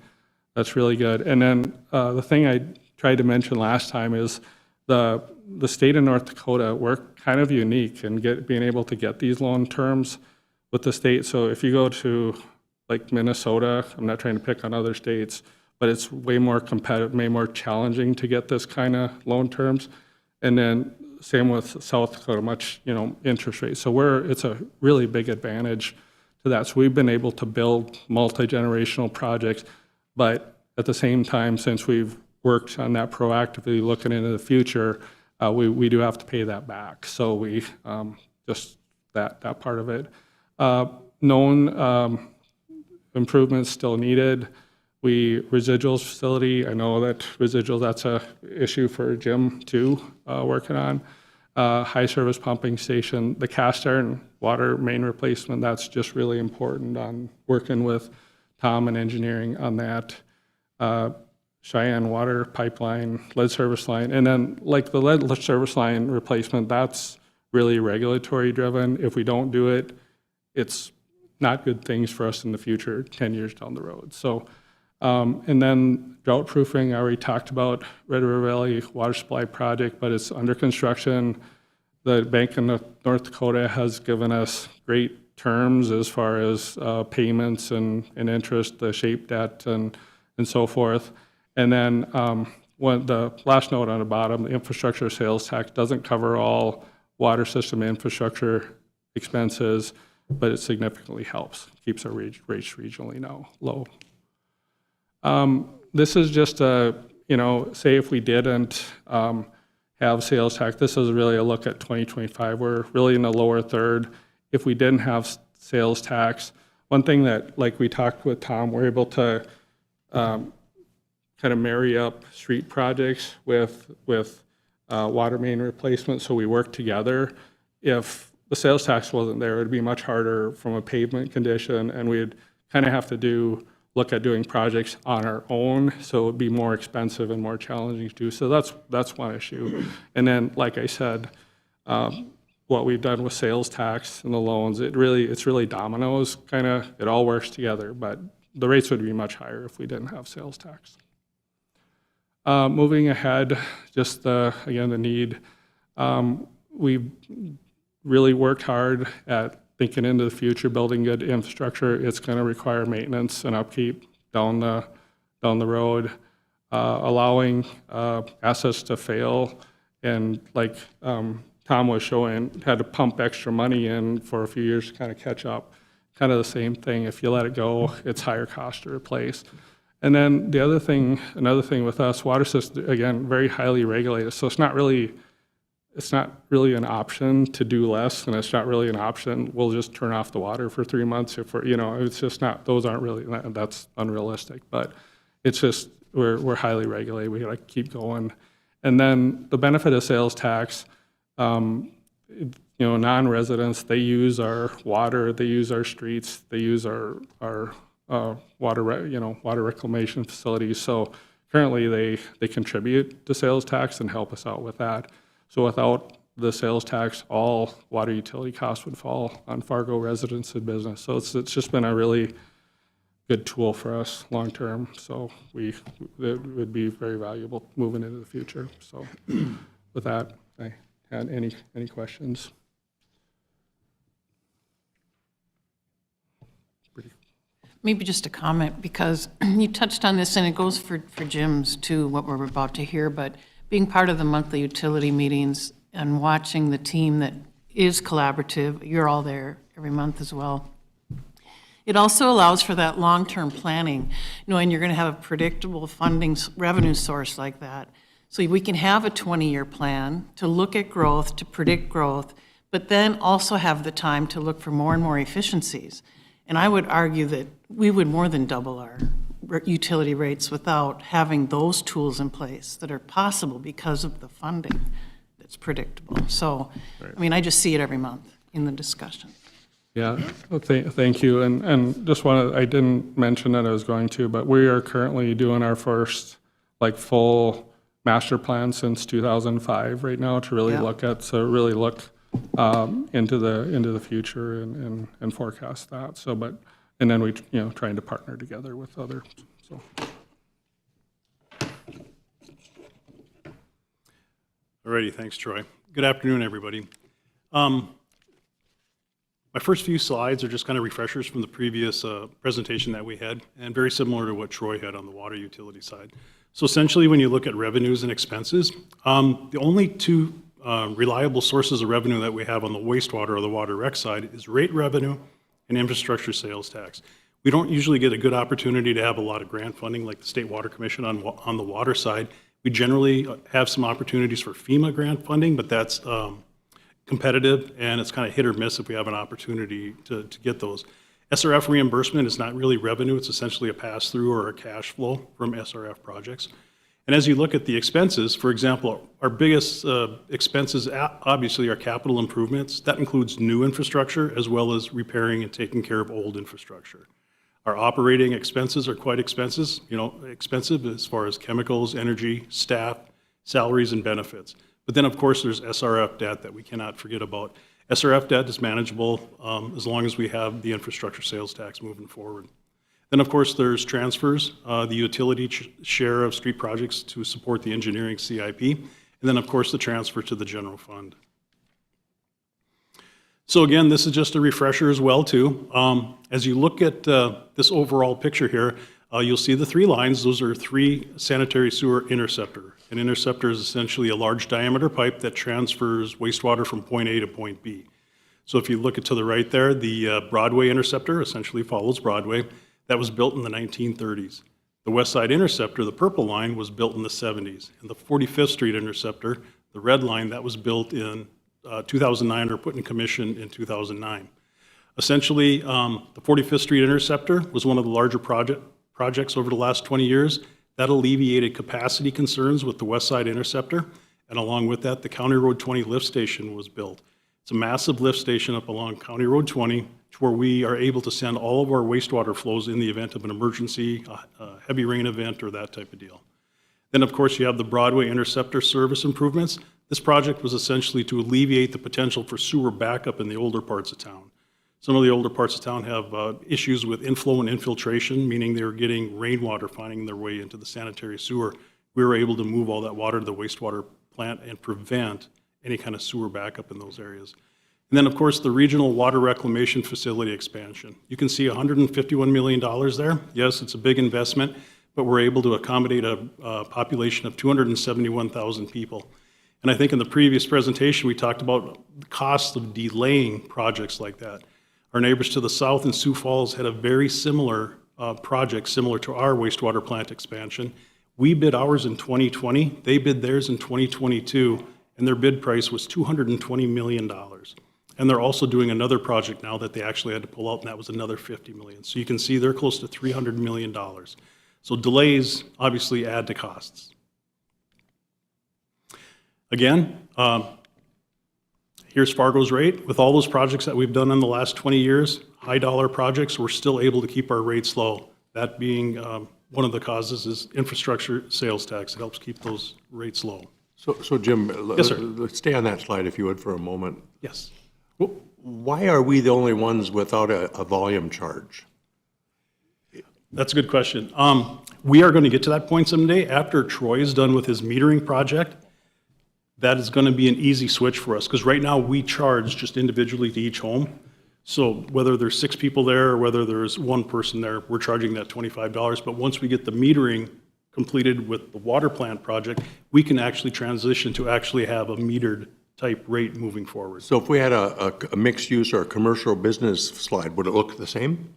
[SPEAKER 4] That's really good. And then the thing I tried to mention last time is the state of North Dakota, we're kind of unique in being able to get these loan terms with the state. So if you go to like Minnesota, I'm not trying to pick on other states, but it's way more competitive, way more challenging to get this kind of loan terms. And then same with South Dakota, much, interest rates. So it's a really big advantage to that. So we've been able to build multi-generational projects, but at the same time, since we've worked on that proactively looking into the future, we do have to pay that back. So we, just that part of it. Known improvements still needed. Residuals facility, I know that residuals, that's a issue for Jim too, working on. High service pumping station, the cast iron water main replacement, that's just really important on working with Tom and engineering on that. Cheyenne water pipeline, lead service line, and then like the lead service line replacement, that's really regulatory driven. If we don't do it, it's not good things for us in the future, 10 years down the road. So, and then drought proofing, I already talked about Red River Valley Water Supply Project, but it's under construction. The Bank of North Dakota has given us great terms as far as payments and interest, the shape debt and so forth. And then the last note on the bottom, the infrastructure sales tax doesn't cover all water system infrastructure expenses, but it significantly helps, keeps our rates regionally low. This is just say if we didn't have sales tax, this is really a look at 2025. We're really in the lower third. If we didn't have sales tax, one thing that, like we talked with Tom, we're able to kind of marry up street projects with water main replacement, so we work together. If the sales tax wasn't there, it'd be much harder from a pavement condition, and we'd kind of have to look at doing projects on our own, so it'd be more expensive and more challenging to do. So that's one issue. And then, like I said, what we've done with sales tax and the loans, it's really dominoes, kind of, it all works together, but the rates would be much higher if we didn't have sales tax. Moving ahead, just again, the need. We've really worked hard at thinking into the future, building good infrastructure. It's going to require maintenance and upkeep down the road, allowing assets to fail, and like Tom was showing, had to pump extra money in for a few years to kind of catch up. Kind of the same thing. If you let it go, it's higher cost to replace. And then another thing with us, water system, again, very highly regulated. So it's not really an option to do less, and it's not really an option. We'll just turn off the water for 3 months if it's just not. Those aren't really. That's unrealistic. But it's just we're highly regulated. We got to keep going. And then the benefit of sales tax. Non-residents, they use our water, they use our streets, they use our water reclamation facilities. So currently they contribute to sales tax and help us out with that. So without the sales tax, all water utility costs would fall on Fargo residents and business. So it's just been a really good tool for us long term. So it would be very valuable moving into the future. So with that, I had any questions?
[SPEAKER 5] Maybe just a comment, because you touched on this, and it goes for Jim's too, what we're about to hear, but being part of the monthly utility meetings and watching the team that is collaborative, you're all there every month as well. It also allows for that long-term planning, knowing you're going to have a predictable funding revenue source like that. So we can have a 20-year plan to look at growth, to predict growth, but then also have the time to look for more and more efficiencies. And I would argue that we would more than double our utility rates without having those tools in place that are possible because of the funding that's predictable. So, I mean, I just see it every month in the discussion.
[SPEAKER 4] Yeah, well, thank you. And just wanted, I didn't mention that I was going to, but we are currently doing our first like full master plan since 2005 right now to really
[SPEAKER 5] Yeah.
[SPEAKER 4] look into the future and forecast that. So, but, and then we, trying to partner together with others, so.
[SPEAKER 6] Alrighty, thanks, Troy. Good afternoon, everybody. My first few slides are just kind of refreshers from the previous presentation that we had, and very similar to what Troy had on the water utility side. So essentially, when you look at revenues and expenses, the only two reliable sources of revenue that we have on the wastewater or the water rec side is rate revenue and infrastructure sales tax. We don't usually get a good opportunity to have a lot of grant funding like the State Water Commission on the water side. We generally have some opportunities for FEMA grant funding, but that's competitive, and it's kind of hit or miss if we have an opportunity to get those. SRF reimbursement is not really revenue, it's essentially a pass-through or a cash flow from SRF projects. And as you look at the expenses, for example, our biggest expenses obviously are capital improvements. That includes new infrastructure as well as repairing and taking care of old infrastructure. Our operating expenses are quite expensive as far as chemicals, energy, staff, salaries, and benefits. But then, of course, there's SRF debt that we cannot forget about. SRF debt is manageable as long as we have the infrastructure sales tax moving forward. Then, of course, there's transfers, the utility share of street projects to support the engineering CIP, and then, of course, the transfer to the general fund. So again, this is just a refresher as well, too. As you look at this overall picture here, you'll see the three lines. Those are three sanitary sewer interceptor. An interceptor is essentially a large diameter pipe that transfers wastewater from point A to point B. So if you look to the right there, the Broadway interceptor essentially follows Broadway. That was built in the 1930s. The West Side interceptor, the purple line, was built in the 70s. And the 45th Street interceptor, the red line, that was built in 2009 or put in commission in 2009. Essentially, the 45th Street interceptor was one of the larger projects over the last 20 years. That alleviated capacity concerns with the West Side interceptor, and along with that, the County Road 20 lift station was built. It's a massive lift station up along County Road 20 to where we are able to send all of our wastewater flows in the event of an emergency, a heavy rain event, or that type of deal. Then, of course, you have the Broadway interceptor service improvements. This project was essentially to alleviate the potential for sewer backup in the older parts of town. Some of the older parts of town have issues with inflow and infiltration, meaning they were getting rainwater finding their way into the sanitary sewer. We were able to move all that water to the wastewater plant and prevent any kind of sewer backup in those areas. And then, of course, the regional water reclamation facility expansion. You can see $151 million there. Yes, it's a big investment, but we're able to accommodate a population of 271,000 people. And I think in the previous presentation, we talked about the cost of delaying projects like that. Our neighbors to the south in Sioux Falls had a very similar project, similar to our wastewater plant expansion. We bid ours in 2020, they bid theirs in 2022, and their bid price was $220 million. And they're also doing another project now that they actually had to pull out, and that was another $50 million. So you can see they're close to $300 million. So delays obviously add to costs. Again, here's Fargo's rate. With all those projects that we've done in the last 20 years, high dollar projects, we're still able to keep our rates low. That being one of the causes is infrastructure sales tax. It helps keep those rates low.
[SPEAKER 3] So Jim,
[SPEAKER 6] Yes, sir.
[SPEAKER 3] let's stay on that slide if you would for a moment.
[SPEAKER 6] Yes.
[SPEAKER 3] Why are we the only ones without a volume charge?
[SPEAKER 6] That's a good question. We are going to get to that point someday after Troy is done with his metering project. That is going to be an easy switch for us because right now we charge just individually to each home. So whether there's 6 people there or whether there's 1 person there, we're charging that $25. But once we get the metering completed with the water plant project, we can actually transition to actually have a metered type rate moving forward.
[SPEAKER 3] So if we had a mixed use or a commercial business slide, would it look the same?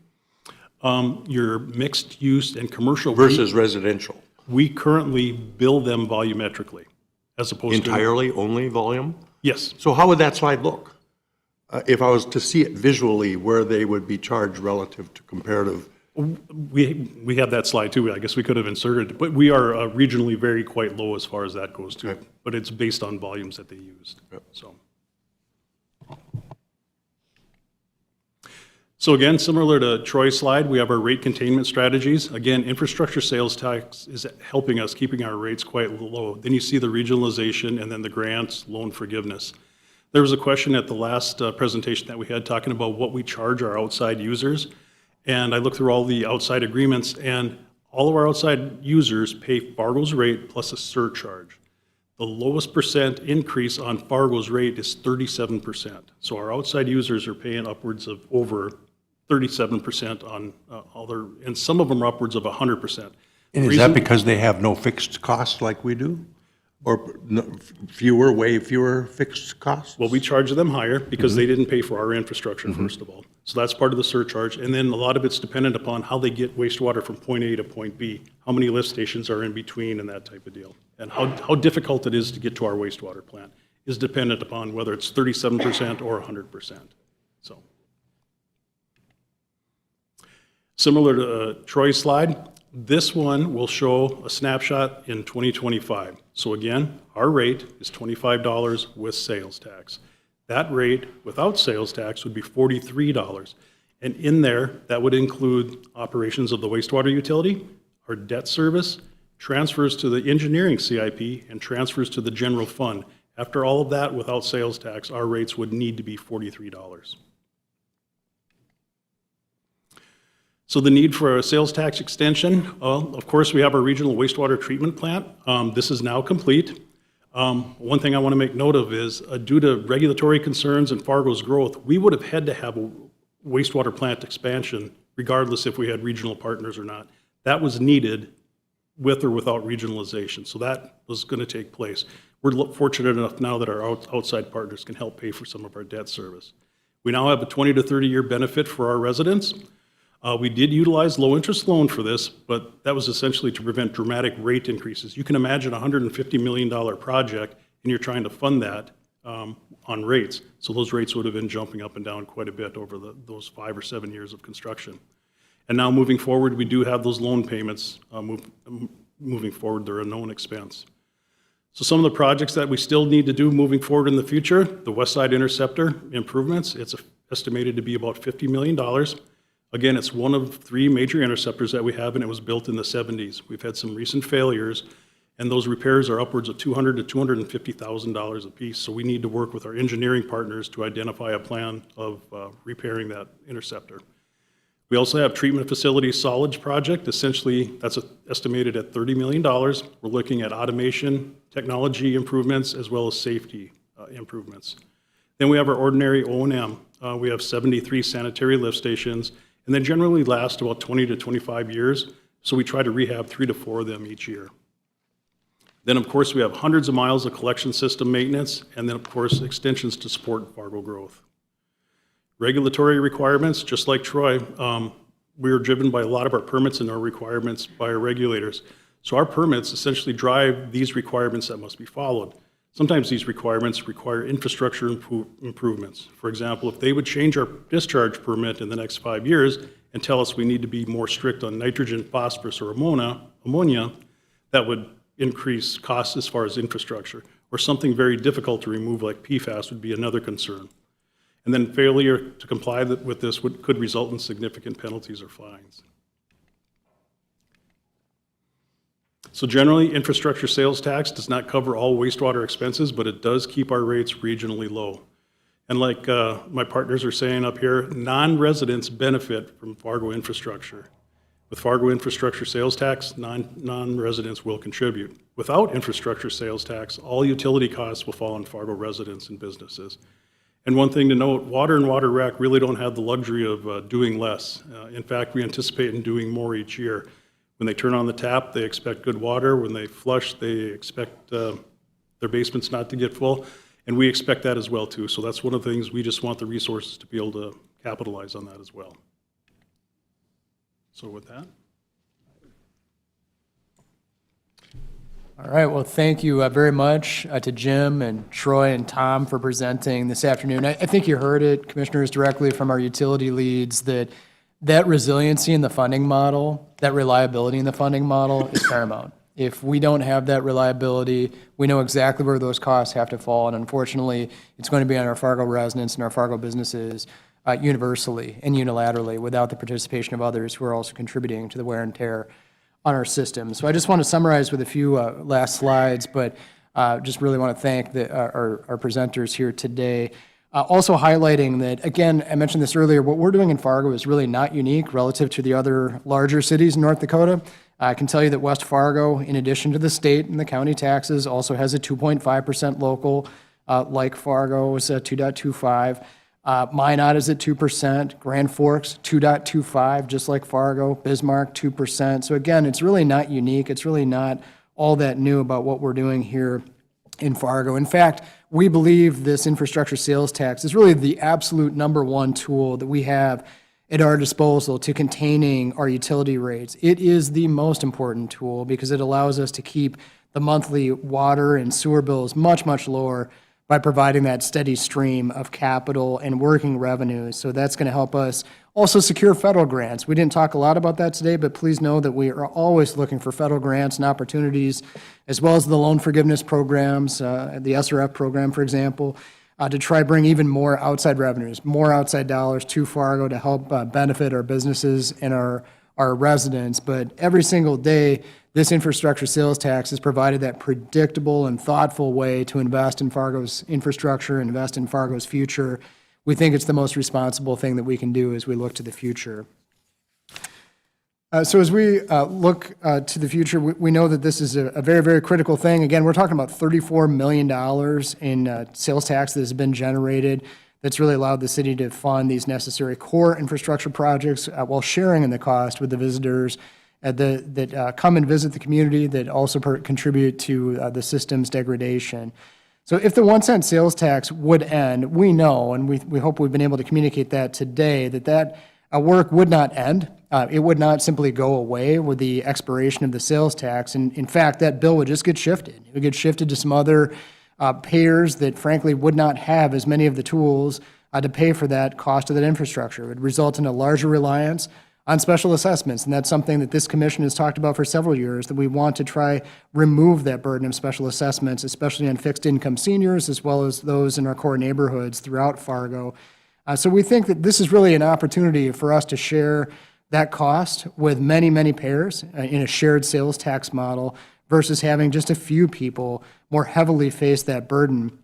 [SPEAKER 6] Your mixed use and commercial.
[SPEAKER 3] Versus residential?
[SPEAKER 6] We currently bill them volumetrically as opposed to.
[SPEAKER 3] Entirely only volume?
[SPEAKER 6] Yes.
[SPEAKER 3] So how would that slide look? If I was to see it visually, where they would be charged relative to comparative.
[SPEAKER 6] We have that slide too. I guess we could have inserted it, but we are regionally very quite low as far as that goes too.
[SPEAKER 3] Okay.
[SPEAKER 6] But it's based on volumes that they used, so. So again, similar to Troy's slide, we have our rate containment strategies. Again, infrastructure sales tax is helping us, keeping our rates quite low. Then you see the regionalization and then the grants, loan forgiveness. There was a question at the last presentation that we had talking about what we charge our outside users. And I looked through all the outside agreements, and all of our outside users pay Fargo's rate plus a surcharge. The lowest percent increase on Fargo's rate is 37%. So our outside users are paying upwards of over 37% on all their, and some of them are upwards of 100%.
[SPEAKER 3] And is that because they have no fixed costs like we do? Or way fewer fixed costs?
[SPEAKER 6] Well, we charge them higher because they didn't pay for our infrastructure, first of all. So that's part of the surcharge. And then a lot of it's dependent upon how they get wastewater from point A to point B, how many lift stations are in between and that type of deal. And how difficult it is to get to our wastewater plant is dependent upon whether it's 37% or 100%. So. Similar to Troy's slide, this one will show a snapshot in 2025. So again, our rate is $25 with sales tax. That rate without sales tax would be $43. And in there, that would include operations of the wastewater utility, our debt service, transfers to the engineering CIP, and transfers to the general fund. After all of that, without sales tax, our rates would need to be $43. So the need for a sales tax extension, of course, we have our regional wastewater treatment plant. This is now complete. One thing I want to make note of is due to regulatory concerns and Fargo's growth, we would have had to have a wastewater plant expansion regardless if we had regional partners or not. That was needed with or without regionalization. So that was going to take place. We're fortunate enough now that our outside partners can help pay for some of our debt service. We now have a 20 to 30 year benefit for our residents. We did utilize low-interest loan for this, but that was essentially to prevent dramatic rate increases. You can imagine a $150 million project, and you're trying to fund that on rates. So those rates would have been jumping up and down quite a bit over those 5 or 7 years of construction. And now moving forward, we do have those loan payments moving forward. They're a known expense. So some of the projects that we still need to do moving forward in the future, the West Side Interceptor improvements, it's estimated to be about $50 million. Again, it's one of 3 major interceptors that we have, and it was built in the 70s. We've had some recent failures, and those repairs are upwards of $200,000 to $250,000 a piece. So we need to work with our engineering partners to identify a plan of repairing that interceptor. We also have treatment facility solids project. Essentially, that's estimated at $30 million. We're looking at automation, technology improvements, as well as safety improvements. Then we have our ordinary O&M. We have 73 sanitary lift stations, and they generally last about 20 to 25 years, so we try to rehab 3 to 4 of them each year. Then, of course, we have hundreds of miles of collection system maintenance, and then, of course, extensions to support Fargo growth. Regulatory requirements, just like Troy, we are driven by a lot of our permits and our requirements by our regulators. So our permits essentially drive these requirements that must be followed. Sometimes these requirements require infrastructure improvements. For example, if they would change our discharge permit in the next 5 years and tell us we need to be more strict on nitrogen, phosphorus, or ammonia, that would increase costs as far as infrastructure. Or something very difficult to remove like PFAS would be another concern. And then failure to comply with this could result in significant penalties or fines. So generally, infrastructure sales tax does not cover all wastewater expenses, but it does keep our rates regionally low. And like my partners are saying up here, non-residents benefit from Fargo infrastructure. With Fargo infrastructure sales tax, non-residents will contribute. Without infrastructure sales tax, all utility costs will fall on Fargo residents and businesses. And one thing to note, water and water rec really don't have the luxury of doing less. In fact, we anticipate in doing more each year. When they turn on the tap, they expect good water. When they flush, they expect their basements not to get full. And we expect that as well, too. So that's one of the things, we just want the resources to be able to capitalize on that as well. So with that.
[SPEAKER 1] All right, well, thank you very much to Jim and Troy and Tom for presenting this afternoon. I think you heard it, Commissioners, directly from our utility leads, that resiliency in the funding model, that reliability in the funding model is paramount. If we don't have that reliability, we know exactly where those costs have to fall, and unfortunately, it's going to be on our Fargo residents and our Fargo businesses universally and unilaterally without the participation of others who are also contributing to the wear and tear on our system. So I just want to summarize with a few last slides, but just really want to thank our presenters here today. Also highlighting that, again, I mentioned this earlier, what we're doing in Fargo is really not unique relative to the other larger cities in North Dakota. I can tell you that West Fargo, in addition to the state and the county taxes, also has a 2.5% local, like Fargo is 2.25. Minot is at 2%, Grand Forks 2.25, just like Fargo, Bismarck 2%. So again, it's really not unique. It's really not all that new about what we're doing here in Fargo. In fact, we believe this infrastructure sales tax is really the absolute number one tool that we have at our disposal to containing our utility rates. It is the most important tool because it allows us to keep the monthly water and sewer bills much, much lower by providing that steady stream of capital and working revenues. So that's going to help us also secure federal grants. We didn't talk a lot about that today, but please know that we are always looking for federal grants and opportunities, as well as the loan forgiveness programs, the SRF program, for example, to try bring even more outside revenues, more outside dollars to Fargo to help benefit our businesses and our residents. But every single day, this infrastructure sales tax has provided that predictable and thoughtful way to invest in Fargo's infrastructure and invest in Fargo's future. We think it's the most responsible thing that we can do as we look to the future. So as we look to the future, we know that this is a very, very critical thing. Again, we're talking about $34 million in sales tax that has been generated that's really allowed the city to fund these necessary core infrastructure projects while sharing in the cost with the visitors that come and visit the community, that also contribute to the system's degradation. So if the 1 cent sales tax would end, we know, and we hope we've been able to communicate that today, that work would not end. It would not simply go away with the expiration of the sales tax. And in fact, that bill would just get shifted. It would get shifted to some other payers that frankly would not have as many of the tools to pay for that cost of that infrastructure. It would result in a larger reliance on special assessments, and that's something that this commission has talked about for several years, that we want to try remove that burden of special assessments, especially on fixed income seniors, as well as those in our core neighborhoods throughout Fargo. So we think that this is really an opportunity for us to share that cost with many, many payers in a shared sales tax model versus having just a few people more heavily face that burden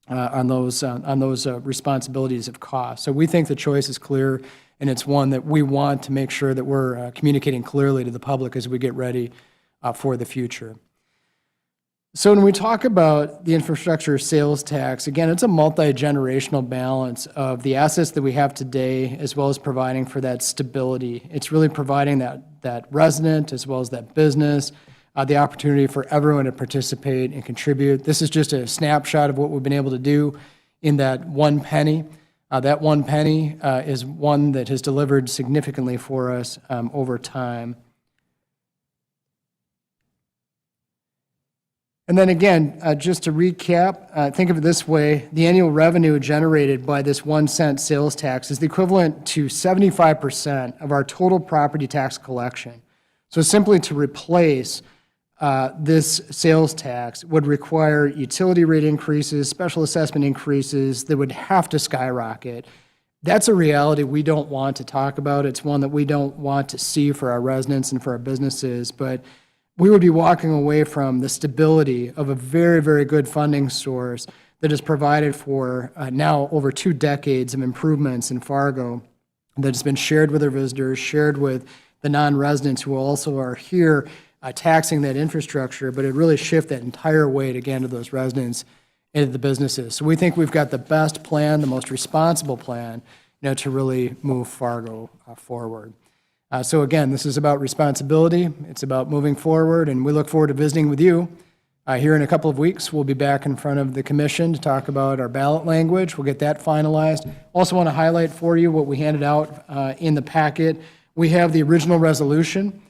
[SPEAKER 1] on those responsibilities of cost. So we think the choice is clear, and it's one that we want to make sure that we're communicating clearly to the public as we get ready for the future. So when we talk about the infrastructure sales tax, again, it's a multi-generational balance of the assets that we have today, as well as providing for that stability. It's really providing that resident, as well as that business, the opportunity for everyone to participate and contribute. This is just a snapshot of what we've been able to do in that 1 penny. That 1 penny is one that has delivered significantly for us over time. And then again, just to recap, think of it this way: the annual revenue generated by this 1 cent sales tax is the equivalent to 75% of our total property tax collection. So simply to replace this sales tax would require utility rate increases, special assessment increases that would have to skyrocket. That's a reality we don't want to talk about. It's one that we don't want to see for our residents and for our businesses, but we would be walking away from the stability of a very, very good funding source that has provided for now over 2 decades of improvements in Fargo that has been shared with our visitors, shared with the non-residents who also are here taxing that infrastructure, but it really shift that entire weight again to those residents and to the businesses. So we think we've got the best plan, the most responsible plan, to really move Fargo forward. So again, this is about responsibility. It's about moving forward, and we look forward to visiting with you. Here in a couple of weeks, we'll be back in front of the commission to talk about our ballot language. We'll get that finalized. Also want to highlight for you what we handed out in the packet. We have the original resolution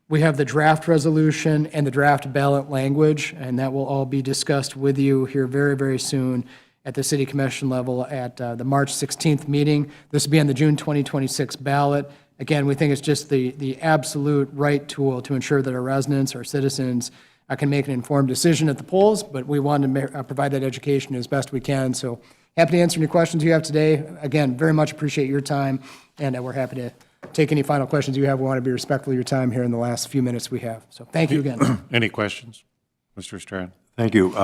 [SPEAKER 1] We have the draft resolution and the draft ballot language, and that will all be discussed with you here very, very soon at the City Commission level at the March 16th meeting. This will be on the June 2026 ballot. Again, we think it's just the absolute right tool to ensure that our residents, our citizens, can make an informed decision at the polls, but we want to provide that education as best we can. So happy to answer any questions you have today. Again, very much appreciate your time, and we're happy to take any final questions you have. We want to be respectful of your time here in the last few minutes we have. So thank you again.
[SPEAKER 7] Any questions? Mr. Strand?
[SPEAKER 3] Thank you.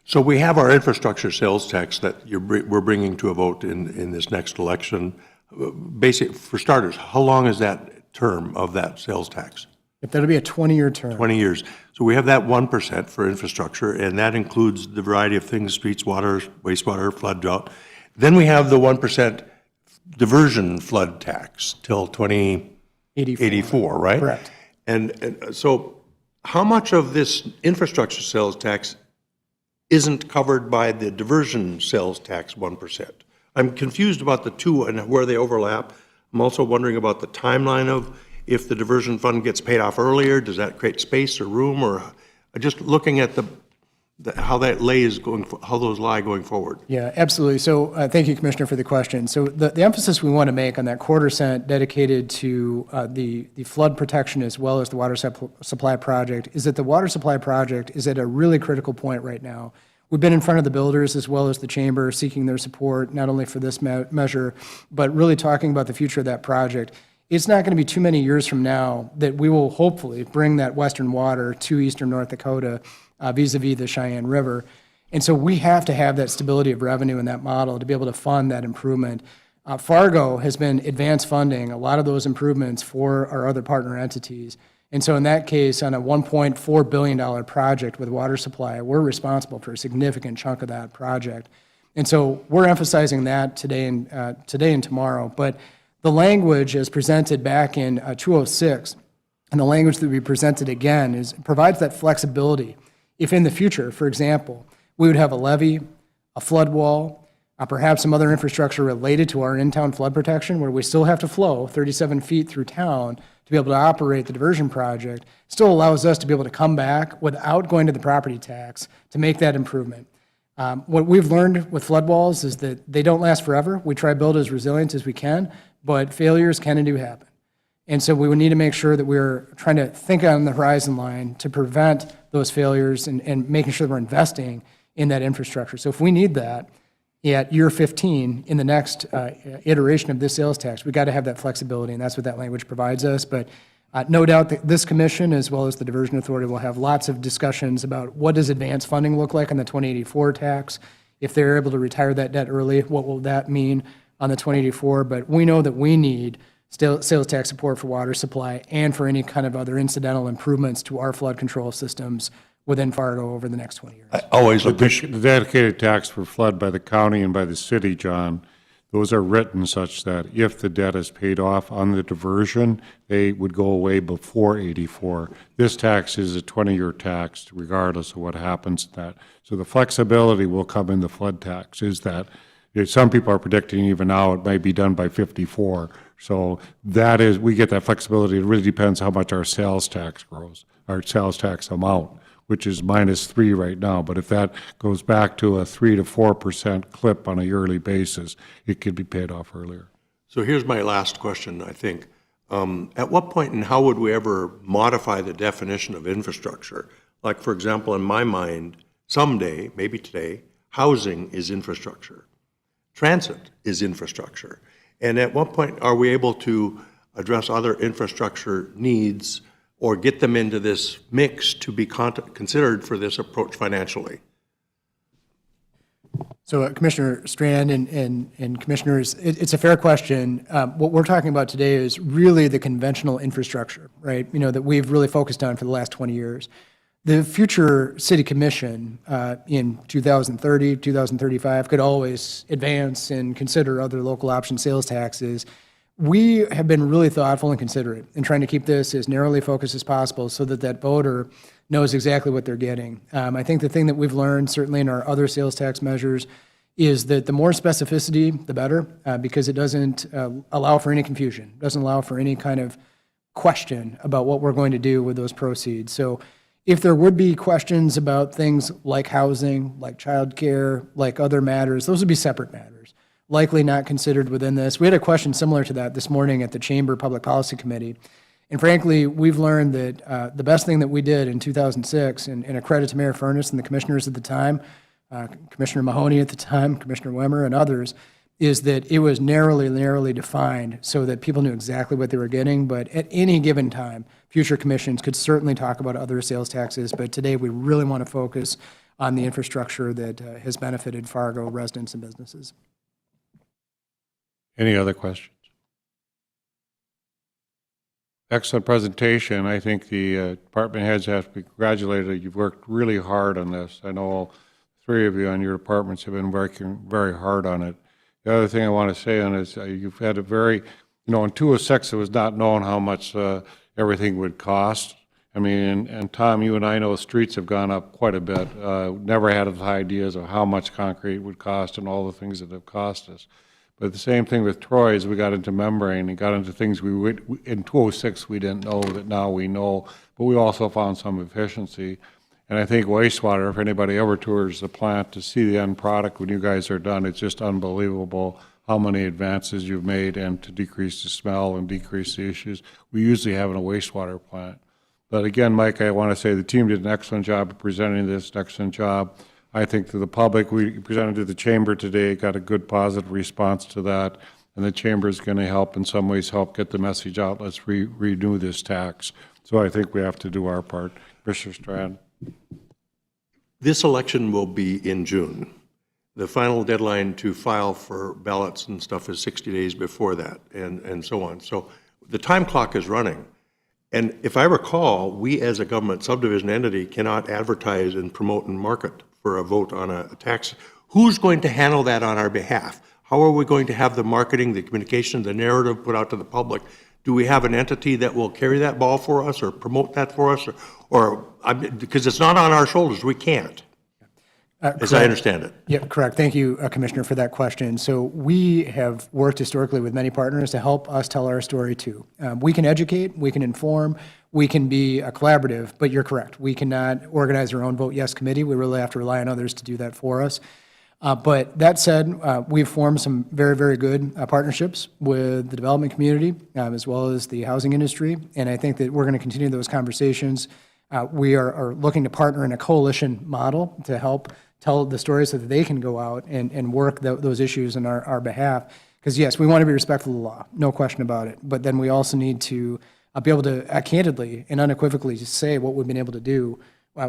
[SPEAKER 3] So we have our infrastructure sales tax that we're bringing to a vote in this next election. For starters, how long is that term of that sales tax?
[SPEAKER 1] If that'll be a 20-year term.
[SPEAKER 3] 20 years. So we have that 1% for infrastructure, and that includes the variety of things, streets, water, wastewater, flood drought. Then we have the 1% diversion flood tax till 2084, right?
[SPEAKER 1] Correct.
[SPEAKER 3] And so how much of this infrastructure sales tax isn't covered by the diversion sales tax 1%? I'm confused about the two and where they overlap. I'm also wondering about the timeline of if the diversion fund gets paid off earlier, does that create space or room, or just looking at how that lays how those lie going forward?
[SPEAKER 1] Yeah, absolutely. So thank you, Commissioner, for the question. So the emphasis we want to make on that $0.25 dedicated to the flood protection as well as the water supply project is that the water supply project is at a really critical point right now. We've been in front of the builders as well as the chamber seeking their support, not only for this measure, but really talking about the future of that project. It's not going to be too many years from now that we will hopefully bring that western water to eastern North Dakota vis-a-vis the Cheyenne River. And so we have to have that stability of revenue in that model to be able to fund that improvement. Fargo has been advance funding a lot of those improvements for our other partner entities. And so in that case, on a $1.4 billion project with water supply, we're responsible for a significant chunk of that project. And so we're emphasizing that today and tomorrow. But the language as presented back in 206, and the language that we presented again, provides that flexibility. If in the future, for example, we would have a levee, a flood wall, perhaps some other infrastructure related to our in-town flood protection, where we still have to flow 37 feet through town to be able to operate the diversion project, still allows us to be able to come back without going to the property tax to make that improvement. What we've learned with flood walls is that they don't last forever. We try to build as resilient as we can, but failures can and do happen. And so we would need to make sure that we're trying to think on the horizon line to prevent those failures and making sure that we're investing in that infrastructure. So if we need that at year 15 in the next iteration of this sales tax, we've got to have that flexibility, and that's what that language provides us. But no doubt that this commission, as well as the Diversion Authority, will have lots of discussions about what does advance funding look like on the 2084 tax. If they're able to retire that debt early, what will that mean on the 2084? But we know that we need sales tax support for water supply and for any kind of other incidental improvements to our flood control systems within Fargo over the next 20 years.
[SPEAKER 3] I always appreciate.
[SPEAKER 7] The dedicated tax for flood by the county and by the city, John, those are written such that if the debt is paid off on the diversion, they would go away before 84. This tax is a 20-year tax regardless of what happens to that. So the flexibility will come in the flood tax is that some people are predicting even now it might be done by 54. So that is, we get that flexibility. It really depends how much our sales tax grows, our sales tax amount, which is -3 right now. But if that goes back to a 3 to 4% clip on a yearly basis, it could be paid off earlier.
[SPEAKER 3] So here's my last question, I think. At what point and how would we ever modify the definition of infrastructure? Like, for example, in my mind, someday, maybe today, housing is infrastructure. Transit is infrastructure. And at what point are we able to address other infrastructure needs or get them into this mix to be considered for this approach financially?
[SPEAKER 1] So Commissioner Strand and Commissioners, it's a fair question. What we're talking about today is really the conventional infrastructure, right? You know, that we've really focused on for the last 20 years. The future city commission in 2030, 2035 could always advance and consider other local option sales taxes. We have been really thoughtful and considerate in trying to keep this as narrowly focused as possible so that that voter knows exactly what they're getting. I think the thing that we've learned, certainly in our other sales tax measures, is that the more specificity, the better, because it doesn't allow for any confusion, doesn't allow for any kind of question about what we're going to do with those proceeds. So if there would be questions about things like housing, like childcare, like other matters, those would be separate matters, likely not considered within this. We had a question similar to that this morning at the Chamber Public Policy Committee. And frankly, we've learned that the best thing that we did in 2006, and a credit to Mayor Furness and the commissioners at the time, Commissioner Mahoney at the time, Commissioner Wimmer, and others, is that it was narrowly defined so that people knew exactly what they were getting. But at any given time, future commissions could certainly talk about other sales taxes. But today, we really want to focus on the infrastructure that has benefited Fargo residents and businesses.
[SPEAKER 7] Any other questions? Excellent presentation. I think the department heads have to be congratulated. You've worked really hard on this. I know all three of you on your departments have been working very hard on it. The other thing I want to say on is you've had a very, in 206, it was not known how much everything would cost. I mean, and Tom, you and I know streets have gone up quite a bit. Never had the ideas of how much concrete would cost and all the things that have cost us. But the same thing with Troy as we got into membrane and got into things in 206 we didn't know that now we know, but we also found some efficiency. And I think wastewater, if anybody ever tours the plant to see the end product when you guys are done, it's just unbelievable how many advances you've made and to decrease the smell and decrease the issues we usually have in a wastewater plant. But again, Mike, I want to say the team did an excellent job of presenting this, an excellent job. I think to the public, we presented to the chamber today, got a good positive response to that, and the chamber is going to help in some ways help get the message out. Let's renew this tax. So I think we have to do our part. Mr. Strand.
[SPEAKER 3] This election will be in June. The final deadline to file for ballots and stuff is 60 days before that, and so on. So the time clock is running. And if I recall, we as a government subdivision entity cannot advertise and promote and market for a vote on a tax. Who's going to handle that on our behalf? How are we going to have the marketing, the communication, the narrative put out to the public? Do we have an entity that will carry that ball for us or promote that for us? Because it's not on our shoulders, we can't, as I understand it.
[SPEAKER 1] Yeah, correct. Thank you, Commissioner, for that question. So we have worked historically with many partners to help us tell our story too. We can educate, we can inform, we can be collaborative, but you're correct. We cannot organize our own Vote Yes committee. We really have to rely on others to do that for us. But that said, we've formed some very good partnerships with the development community as well as the housing industry, and I think that we're going to continue those conversations. We are looking to partner in a coalition model to help tell the story so that they can go out and work those issues on our behalf. Because yes, we want to be respectful of the law, no question about it, but then we also need to be able to candidly and unequivocally say what we've been able to do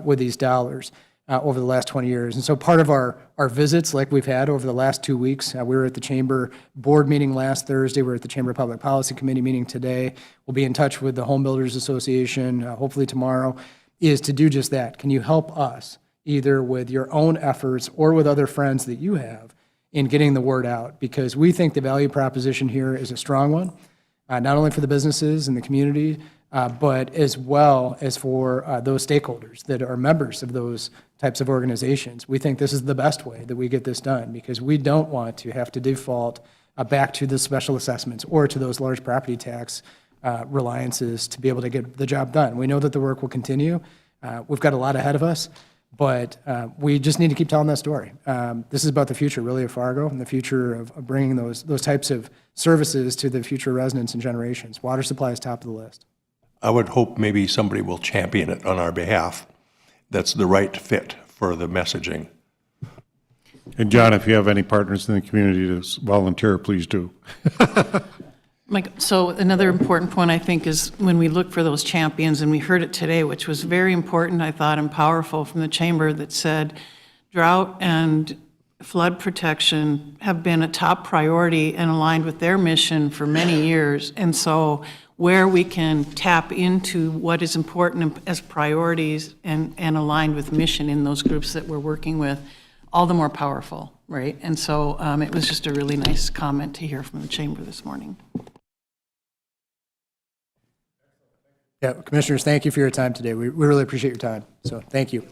[SPEAKER 1] with these dollars over the last 20 years. And so part of our visits like we've had over the last 2 weeks, we were at the Chamber board meeting last Thursday, we're at the Chamber Public Policy Committee meeting today, we'll be in touch with the Home Builders Association hopefully tomorrow, is to do just that. Can you help us either with your own efforts or with other friends that you have in getting the word out? Because we think the value proposition here is a strong one, not only for the businesses and the community, but as well as for those stakeholders that are members of those types of organizations. We think this is the best way that we get this done because we don't want to have to default back to the special assessments or to those large property tax reliances to be able to get the job done. We know that the work will continue. We've got a lot ahead of us, but we just need to keep telling that story. This is about the future, really, of Fargo and the future of bringing those types of services to the future residents and generations. Water supply is top of the list.
[SPEAKER 3] I would hope maybe somebody will champion it on our behalf. That's the right fit for the messaging.
[SPEAKER 7] And John, if you have any partners in the community to volunteer, please do.
[SPEAKER 5] Mike, so another important point, I think, is when we look for those champions, and we heard it today, which was very important, I thought, and powerful from the chamber that said drought and flood protection have been a top priority and aligned with their mission for many years. And so where we can tap into what is important as priorities and aligned with mission in those groups that we're working with, all the more powerful, right? And so it was just a really nice comment to hear from the chamber this morning.
[SPEAKER 1] Yeah, commissioners, thank you for your time today. We really appreciate your time. So thank you.